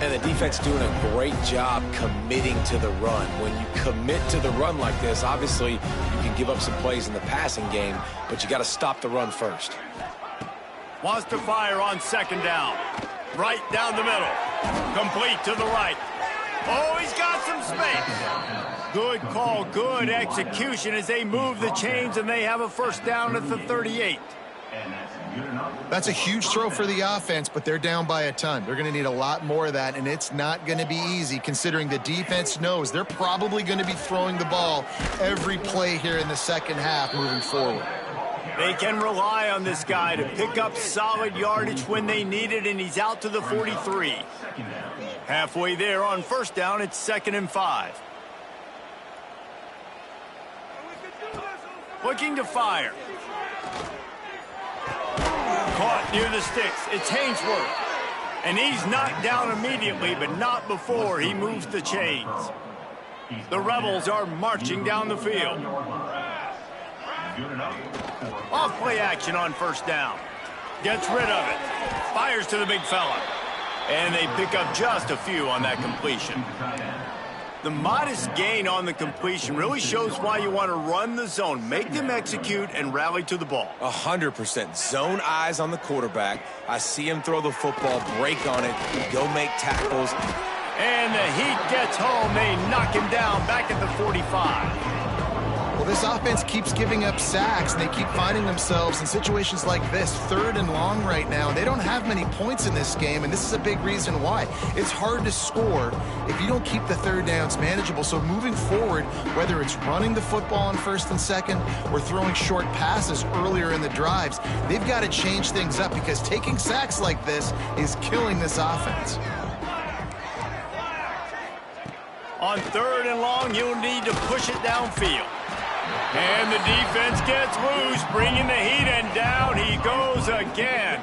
And the defense doing a great job committing to the run. When you commit to the run like this, obviously you can give up some plays in the passing game, but you got to stop the run first.
Wants to fire on second down. Right down the middle. Complete to the right. Oh, he's got some space. Good call, good execution as they move the chains, and they have a first down at the 38.
That's a huge throw for the offense, but they're down by a ton. They're going to need a lot more of that, and it's not going to be easy considering the defense knows they're probably going to be throwing the ball every play here in the second half moving forward.
They can rely on this guy to pick up solid yardage when they need it, and he's out to the 43. Halfway there on first down, it's 2nd and 5. Looking to fire. Caught near the sticks. It's Hainsworth. And he's knocked down immediately, but not before he moves the chains. The Rebels are marching down the field. Off play action on first down. Gets rid of it. Fires to the big fella. And they pick up just a few on that completion. The modest gain on the completion really shows why you want to run the zone. Make them execute and rally to the ball.
100%. Zone eyes on the quarterback. I see him throw the football, break on it, go make tackles.
And the heat gets home. They knock him down back at the 45.
Well, this offense keeps giving up sacks, and they keep finding themselves in situations like this, 3rd and long right now. They don't have many points in this game, and this is a big reason why. It's hard to score if you don't keep the third downs manageable. So moving forward, whether it's running the football on 1st and 2nd or throwing short passes earlier in the drives, they've got to change things up because taking sacks like this is killing this offense.
On 3rd and long, you'll need to push it downfield. And the defense gets loose, bringing the heat, and down he goes again.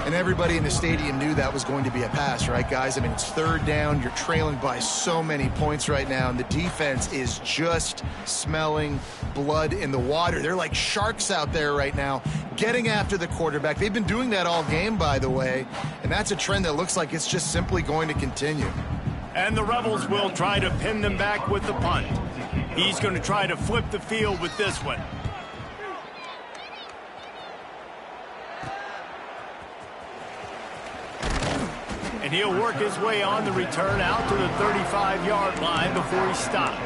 And everybody in the stadium knew that was going to be a pass, right, guys? I mean, it's 3rd down. You're trailing by so many points right now, and the defense is just smelling blood in the water. They're like sharks out there right now, getting after the quarterback. They've been doing that all game, by the way, and that's a trend that looks like it's just simply going to continue.
And the Rebels will try to pin them back with the punt. He's going to try to flip the field with this one. And he'll work his way on the return out to the 35-yard line before he stopped.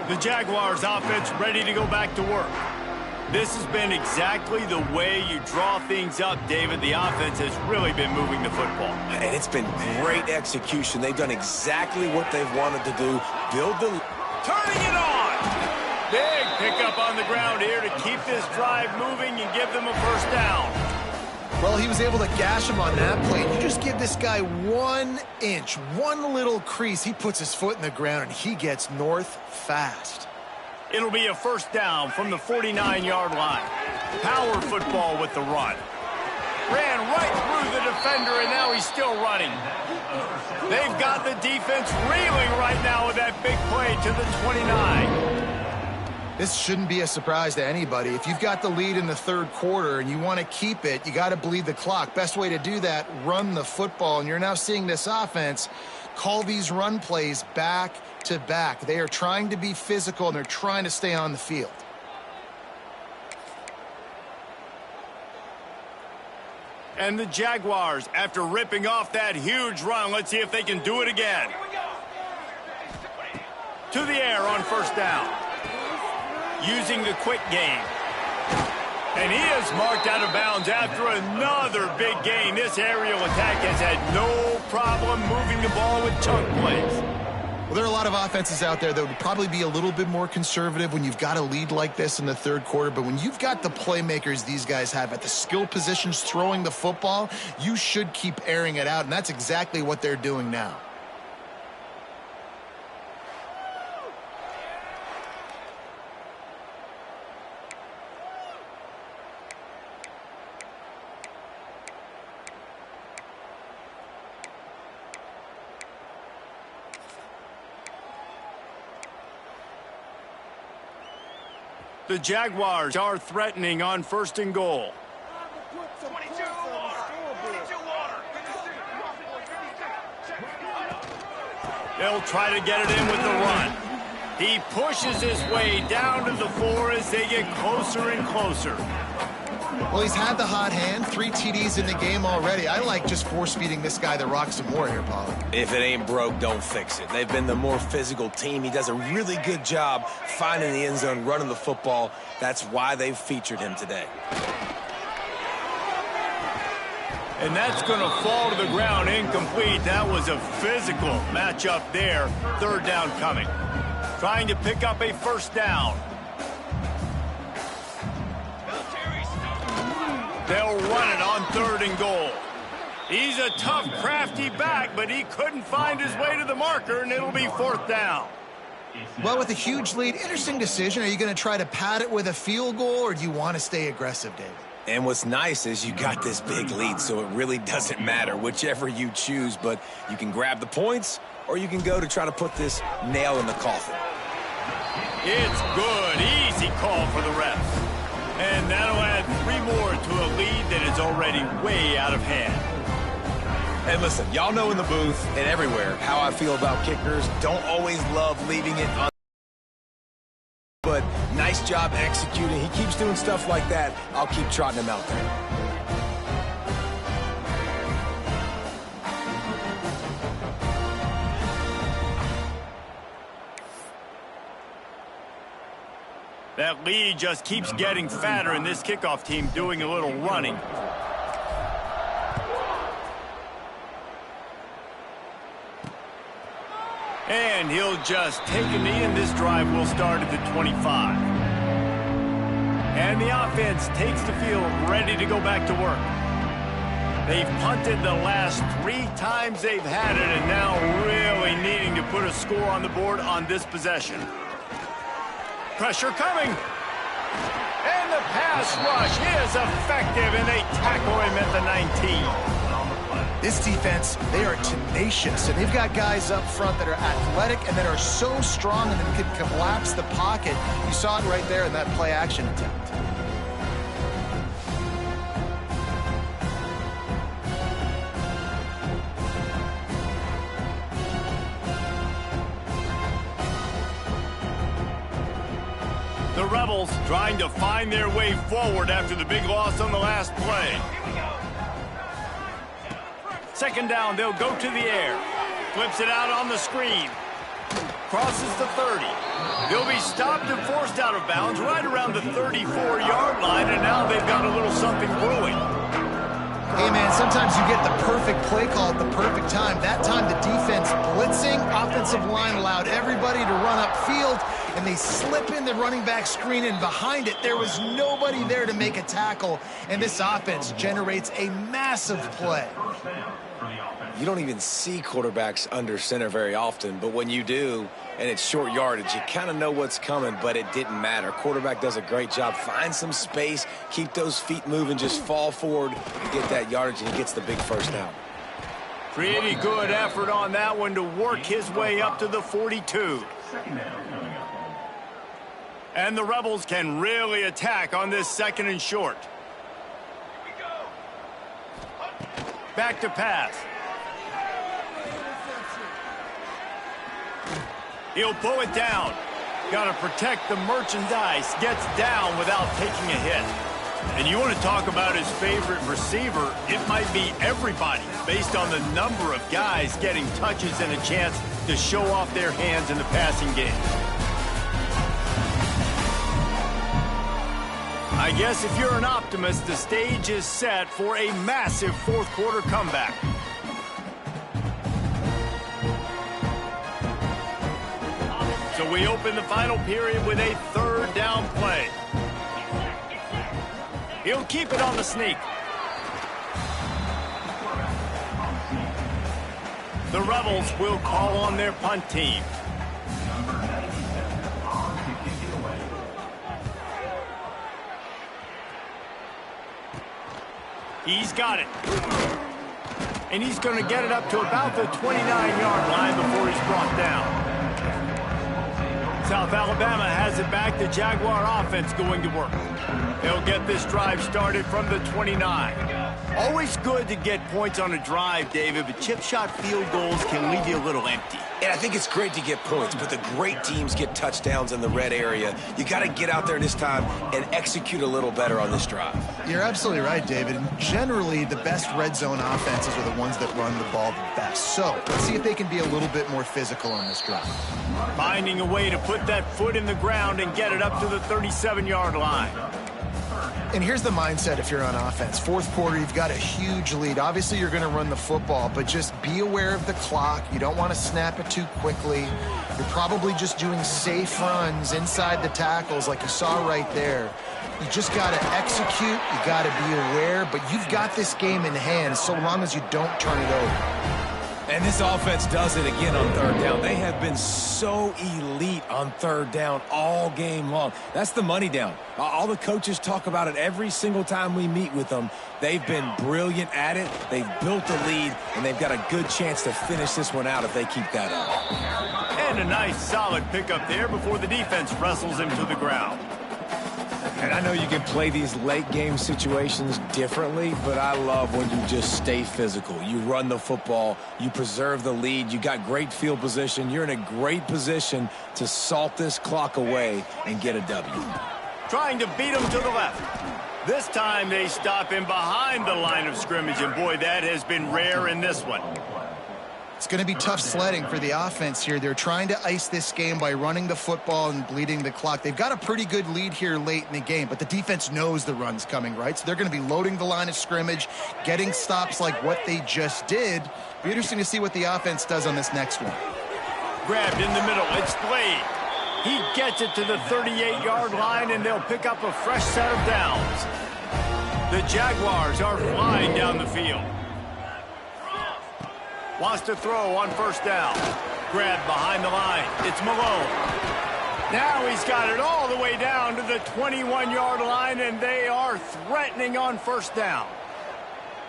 The Jaguars offense ready to go back to work. This has been exactly the way you draw things up, David. The offense has really been moving the football.
And it's been great execution. They've done exactly what they've wanted to do. Build the...
Turning it on! Big pickup on the ground here to keep this drive moving and give them a first down.
Well, he was able to gash him on that play. You just give this guy 1 inch, one little crease. He puts his foot in the ground, and he gets north fast.
It'll be a first down from the 49-yard line. Power football with the run. Ran right through the defender, and now he's still running. They've got the defense reeling right now with that big play to the 29.
This shouldn't be a surprise to anybody. If you've got the lead in the 3rd quarter and you want to keep it, you got to bleed the clock. Best way to do that, run the football. And you're now seeing this offense call these run plays back to back. They are trying to be physical, and they're trying to stay on the field.
And the Jaguars, after ripping off that huge run, let's see if they can do it again. To the air on first down. Using the quick game. And he is marked out of bounds after another big gain. This aerial attack has had no problem moving the ball with chunk plays.
Well, there are a lot of offenses out there that would probably be a little bit more conservative when you've got a lead like this in the 3rd quarter. But when you've got the playmakers these guys have at the skill positions throwing the football, you should keep airing it out. And that's exactly what they're doing now.
The Jaguars are threatening on 1st and goal. They'll try to get it in with the run. He pushes his way down to the 4 as they get closer and closer.
Well, he's had the hot hand, 3 TDs in the game already. I like just force-feeding this guy the rock some more here, Paul.
If it ain't broke, don't fix it. They've been the more physical team. He does a really good job finding the end zone, running the football. That's why they've featured him today.
And that's going to fall to the ground incomplete. That was a physical matchup there. 3rd down coming. Trying to pick up a 1st down. They'll run it on 3rd and goal. He's a tough, crafty back, but he couldn't find his way to the marker, and it'll be 4th down.
Well, with a huge lead, interesting decision. Are you going to try to pad it with a field goal, or do you want to stay aggressive, David?
And what's nice is you got this big lead, so it really doesn't matter whichever you choose, but you can grab the points or you can go to try to put this nail in the coffin.
It's good. Easy call for the refs. And that'll add 3 more to a lead that is already way out of hand.
And listen, y'all know in the booth and everywhere how I feel about kickers. Don't always love leaving it on. But nice job executing. He keeps doing stuff like that. I'll keep trotting him out there.
That lead just keeps getting fatter, and this kickoff team doing a little running. And he'll just take a knee, and this drive will start at the 25. And the offense takes the field ready to go back to work. They've punted the last 3 times they've had it, and now really needing to put a score on the board on this possession. Pressure coming. And the pass rush is effective, and they tackle him at the 19.
This defense, they are tenacious, and they've got guys up front that are athletic and that are so strong and that can collapse the pocket. You saw it right there in that play-action attempt.
The Rebels trying to find their way forward after the big loss on the last play. 2nd down, they'll go to the air. Flips it out on the screen. Crosses the 30. They'll be stopped and forced out of bounds right around the 34-yard line, and now they've got a little something brewing.
Hey, man, sometimes you get the perfect play call at the perfect time. That time the defense blitzing, offensive line allowed everybody to run upfield, and they slip in the running back screen, and behind it, there was nobody there to make a tackle, and this offense generates a massive play.
You don't even see quarterbacks under center very often, but when you do, and it's short yardage, you kind of know what's coming, but it didn't matter. Quarterback does a great job. Find some space, keep those feet moving, just fall forward, get that yardage, and he gets the big 1st down.
Pretty good effort on that one to work his way up to the 42. And the Rebels can really attack on this 2nd and short. Back to pass. He'll pull it down. Got to protect the merchandise. Gets down without taking a hit. And you want to talk about his favorite receiver, it might be everybody based on the number of guys getting touches and a chance to show off their hands in the passing game. I guess if you're an optimist, the stage is set for a massive 4th quarter comeback. So we open the final period with a 3rd down play. He'll keep it on the sneak. The Rebels will call on their punt team. He's got it. And he's going to get it up to about the 29-yard line before he's brought down. South Alabama has it back. The Jaguar offense going to work. They'll get this drive started from the 29. Always good to get points on a drive, David, but chip shot field goals can leave you a little empty.
And I think it's great to get points, but the great teams get touchdowns in the red area. You got to get out there this time and execute a little better on this drive.
You're absolutely right, David. And generally, the best red zone offenses are the ones that run the ball the best. So let's see if they can be a little bit more physical on this drive.
Finding a way to put that foot in the ground and get it up to the 37-yard line.
And here's the mindset if you're on offense. Fourth quarter, you've got a huge lead. Obviously, you're going to run the football, but just be aware of the clock. You don't want to snap it too quickly. You're probably just doing safe runs inside the tackles like you saw right there. You just got to execute. You got to be aware, but you've got this game in hand so long as you don't turn it over.
And this offense does it again on third down. They have been so elite on third down all game long. That's the money down. All the coaches talk about it every single time we meet with them. They've been brilliant at it. They've built a lead, and they've got a good chance to finish this one out if they keep that up.
And a nice solid pickup there before the defense wrestles him to the ground.
And I know you can play these late game situations differently, but I love when you just stay physical. You run the football, you preserve the lead, you got great field position, you're in a great position to salt this clock away and get a W.
Trying to beat him to the left. This time they stop him behind the line of scrimmage, and boy, that has been rare in this one.
It's going to be tough sledding for the offense here. They're trying to ice this game by running the football and bleeding the clock. They've got a pretty good lead here late in the game, but the defense knows the run's coming, right? So they're going to be loading the line of scrimmage, getting stops like what they just did. Be interesting to see what the offense does on this next one.
Grabbed in the middle. It's Blade. He gets it to the 38-yard line, and they'll pick up a fresh set of downs. The Jaguars are flying down the field. Wants to throw on first down. Grabbed behind the line. It's Malone. Now he's got it all the way down to the 21-yard line, and they are threatening on first down.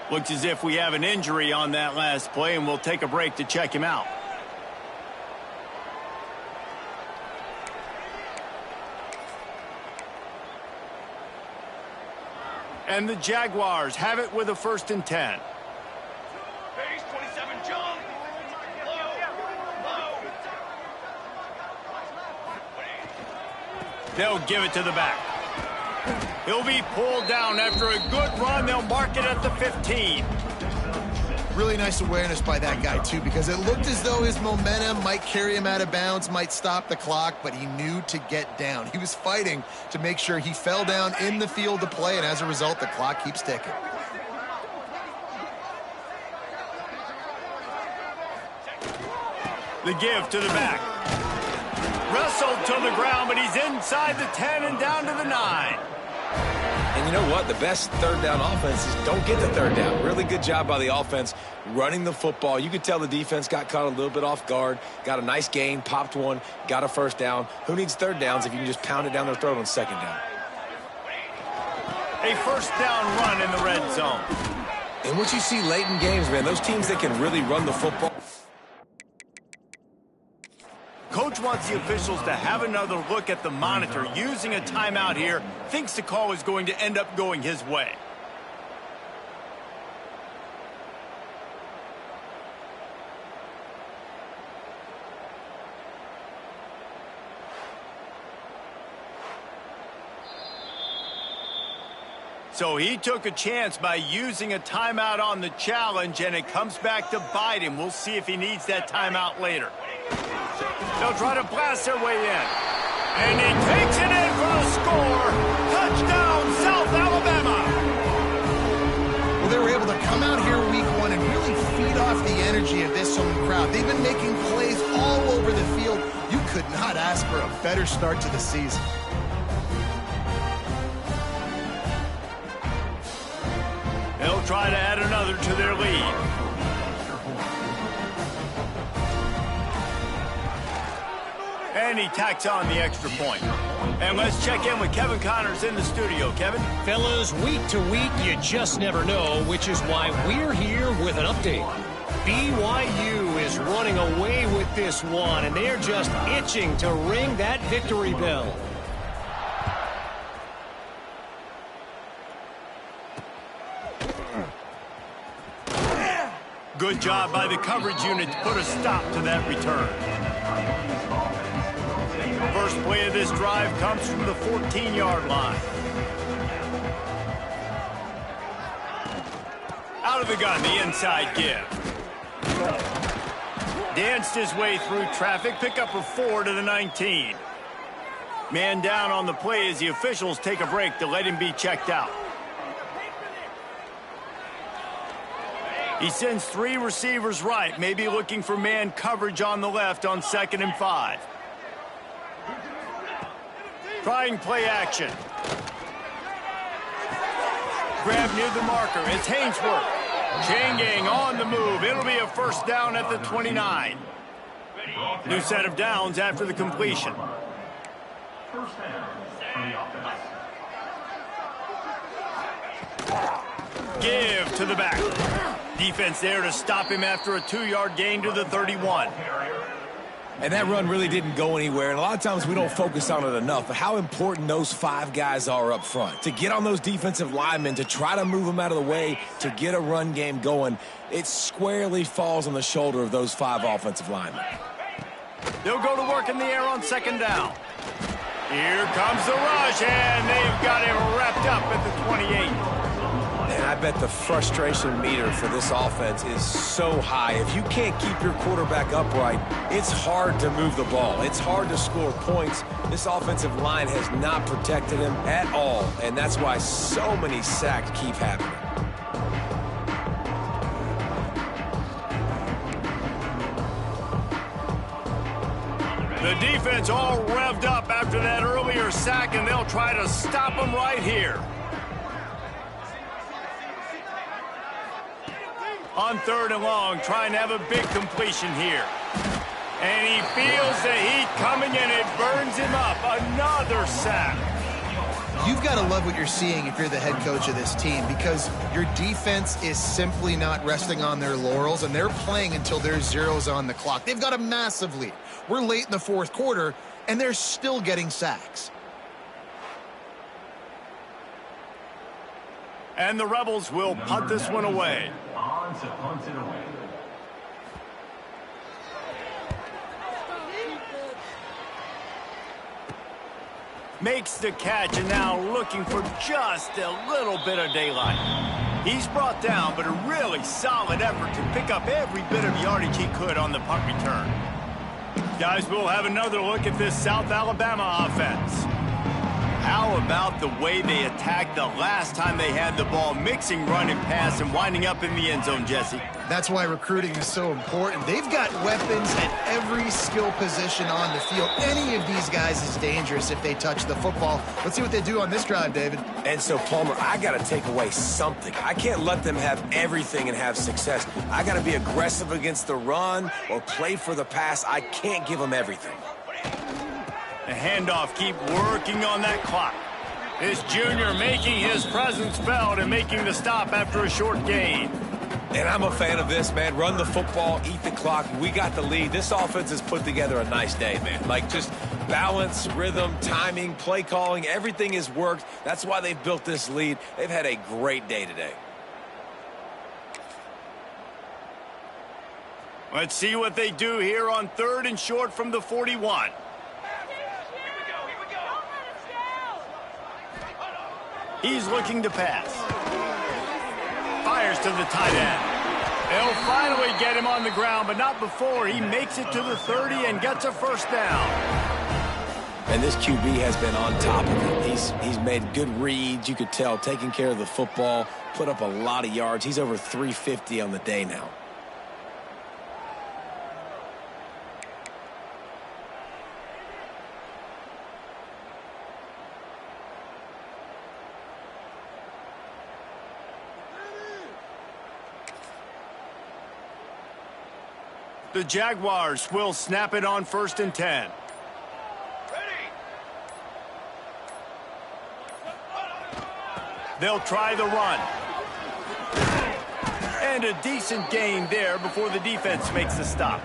Looks as if we have an injury on that last play, and we'll take a break to check him out. And the Jaguars have it with a 1st and 10. They'll give it to the back. He'll be pulled down after a good run. They'll mark it at the 15.
Really nice awareness by that guy, too, because it looked as though his momentum might carry him out of bounds, might stop the clock, but he knew to get down. He was fighting to make sure he fell down in the field to play, and as a result, the clock keeps ticking.
The give to the back. Wrestled to the ground, but he's inside the 10 and down to the 9.
And you know what? The best third down offenses don't get the third down. Really good job by the offense running the football. You could tell the defense got caught a little bit off guard, got a nice gain, popped one, got a first down. Who needs third downs if you can just pound it down their throat on second down?
A first down run in the red zone.
And what you see late in games, man, those teams that can really run the football.
Coach wants the officials to have another look at the monitor. Using a timeout here, thinks the call is going to end up going his way. So he took a chance by using a timeout on the challenge, and it comes back to bite him. We'll see if he needs that timeout later. They'll try to blast their way in. And he takes it in for the score. Touchdown, South Alabama.
Well, they were able to come out here week 1 and really feed off the energy of this home crowd. They've been making plays all over the field. You could not ask for a better start to the season.
They'll try to add another to their lead. And he tacks on the extra point. And let's check in with Kevin Connors in the studio. Kevin?
Fellas, week to week, you just never know, which is why we're here with an update. BYU is running away with this one, and they're just itching to ring that victory bell.
Good job by the coverage unit to put a stop to that return. First play of this drive comes from the 14-yard line. Out of the gun, the inside give. Danced his way through traffic, pickup of 4 to the 19. Man down on the play as the officials take a break to let him be checked out. He sends 3 receivers right, maybe looking for man coverage on the left on 2nd and 5. Trying play action. Grab near the marker. It's Hainsworth. Chain gang on the move. It'll be a first down at the 29. New set of downs after the completion.
First down for the offense.
Give to the back. Defense there to stop him after a 2-yard gain to the 31.
And that run really didn't go anywhere, and a lot of times we don't focus on it enough, but how important those 5 guys are up front. To get on those defensive linemen, to try to move them out of the way, to get a run game going, it squarely falls on the shoulder of those 5 offensive linemen.
They'll go to work in the air on 2nd down. Here comes the rush, and they've got him wrapped up at the 28.
And I bet the frustration meter for this offense is so high. If you can't keep your quarterback upright, it's hard to move the ball. It's hard to score points. This offensive line has not protected him at all, and that's why so many sacks keep happening.
The defense all revved up after that earlier sack, and they'll try to stop him right here. On 3rd and long, trying to have a big completion here. And he feels the heat coming, and it burns him up. Another sack.
You've got to love what you're seeing if you're the head coach of this team, because your defense is simply not resting on their laurels, and they're playing until there's zeros on the clock. They've got a massive lead. We're late in the 4th quarter, and they're still getting sacks.
And the Rebels will punt this one away.
On to punt it away.
Makes the catch, and now looking for just a little bit of daylight. He's brought down, but a really solid effort to pick up every bit of yardage he could on the punt return. Guys, we'll have another look at this South Alabama offense. How about the way they attacked the last time they had the ball, mixing run and pass and winding up in the end zone, Jesse?
That's why recruiting is so important. They've got weapons at every skill position on the field. Any of these guys is dangerous if they touch the football. Let's see what they do on this drive, David.
And so, Palmer, I got to take away something. I can't let them have everything and have success. I got to be aggressive against the run or play for the pass. I can't give them everything.
The handoff, keep working on that clock. This junior making his presence felt and making the stop after a short gain.
And I'm a fan of this, man. Run the football, eat the clock. We got the lead. This offense has put together a nice day, man. Like, just balance, rhythm, timing, play calling, everything has worked. That's why they've built this lead. They've had a great day today.
Let's see what they do here on 3rd and short from the 41. He's looking to pass. Fires to the tight end. They'll finally get him on the ground, but not before he makes it to the 30 and gets a first down.
And this QB has been on top of it. He's made good reads, you could tell, taking care of the football, put up a lot of yards. He's over 350 on the day now.
The Jaguars will snap it on 1st and 10. They'll try the run. And a decent gain there before the defense makes the stop.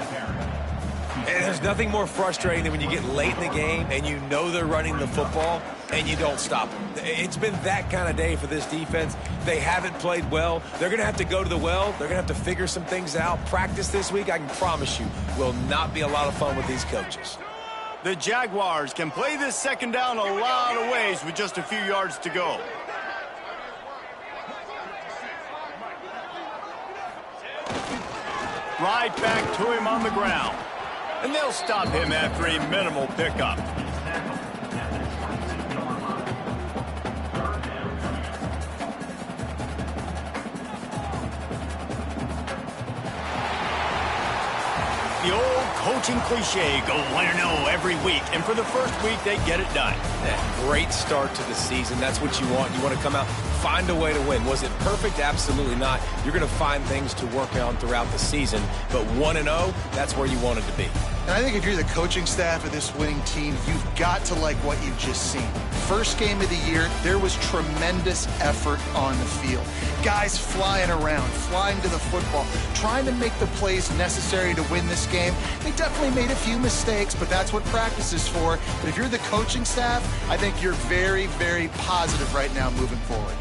And there's nothing more frustrating than when you get late in the game and you know they're running the football and you don't stop them. It's been that kind of day for this defense. They haven't played well. They're going to have to go to the well. They're going to have to figure some things out. Practice this week, I can promise you, will not be a lot of fun with these coaches.
The Jaguars can play this second down a lot of ways with just a few yards to go. Right back to him on the ground. And they'll stop him after a minimal pickup. The old coaching cliche, go 1-0 every week. And for the first week, they get it done.
Yeah, great start to the season. That's what you want. You want to come out, find a way to win. Was it perfect? Absolutely not. You're going to find things to work on throughout the season. But 1-0, that's where you want it to be.
And I think if you're the coaching staff of this winning team, you've got to like what you've just seen. First game of the year, there was tremendous effort on the field. Guys flying around, flying to the football, trying to make the plays necessary to win this game. They definitely made a few mistakes, but that's what practice is for. But if you're the coaching staff, I think you're very, very positive right now moving forward.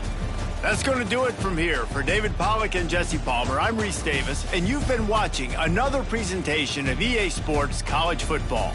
That's going to do it from here. For David Pollack and Jesse Palmer, I'm Reese Davis, and you've been watching another presentation of EA Sports College Football.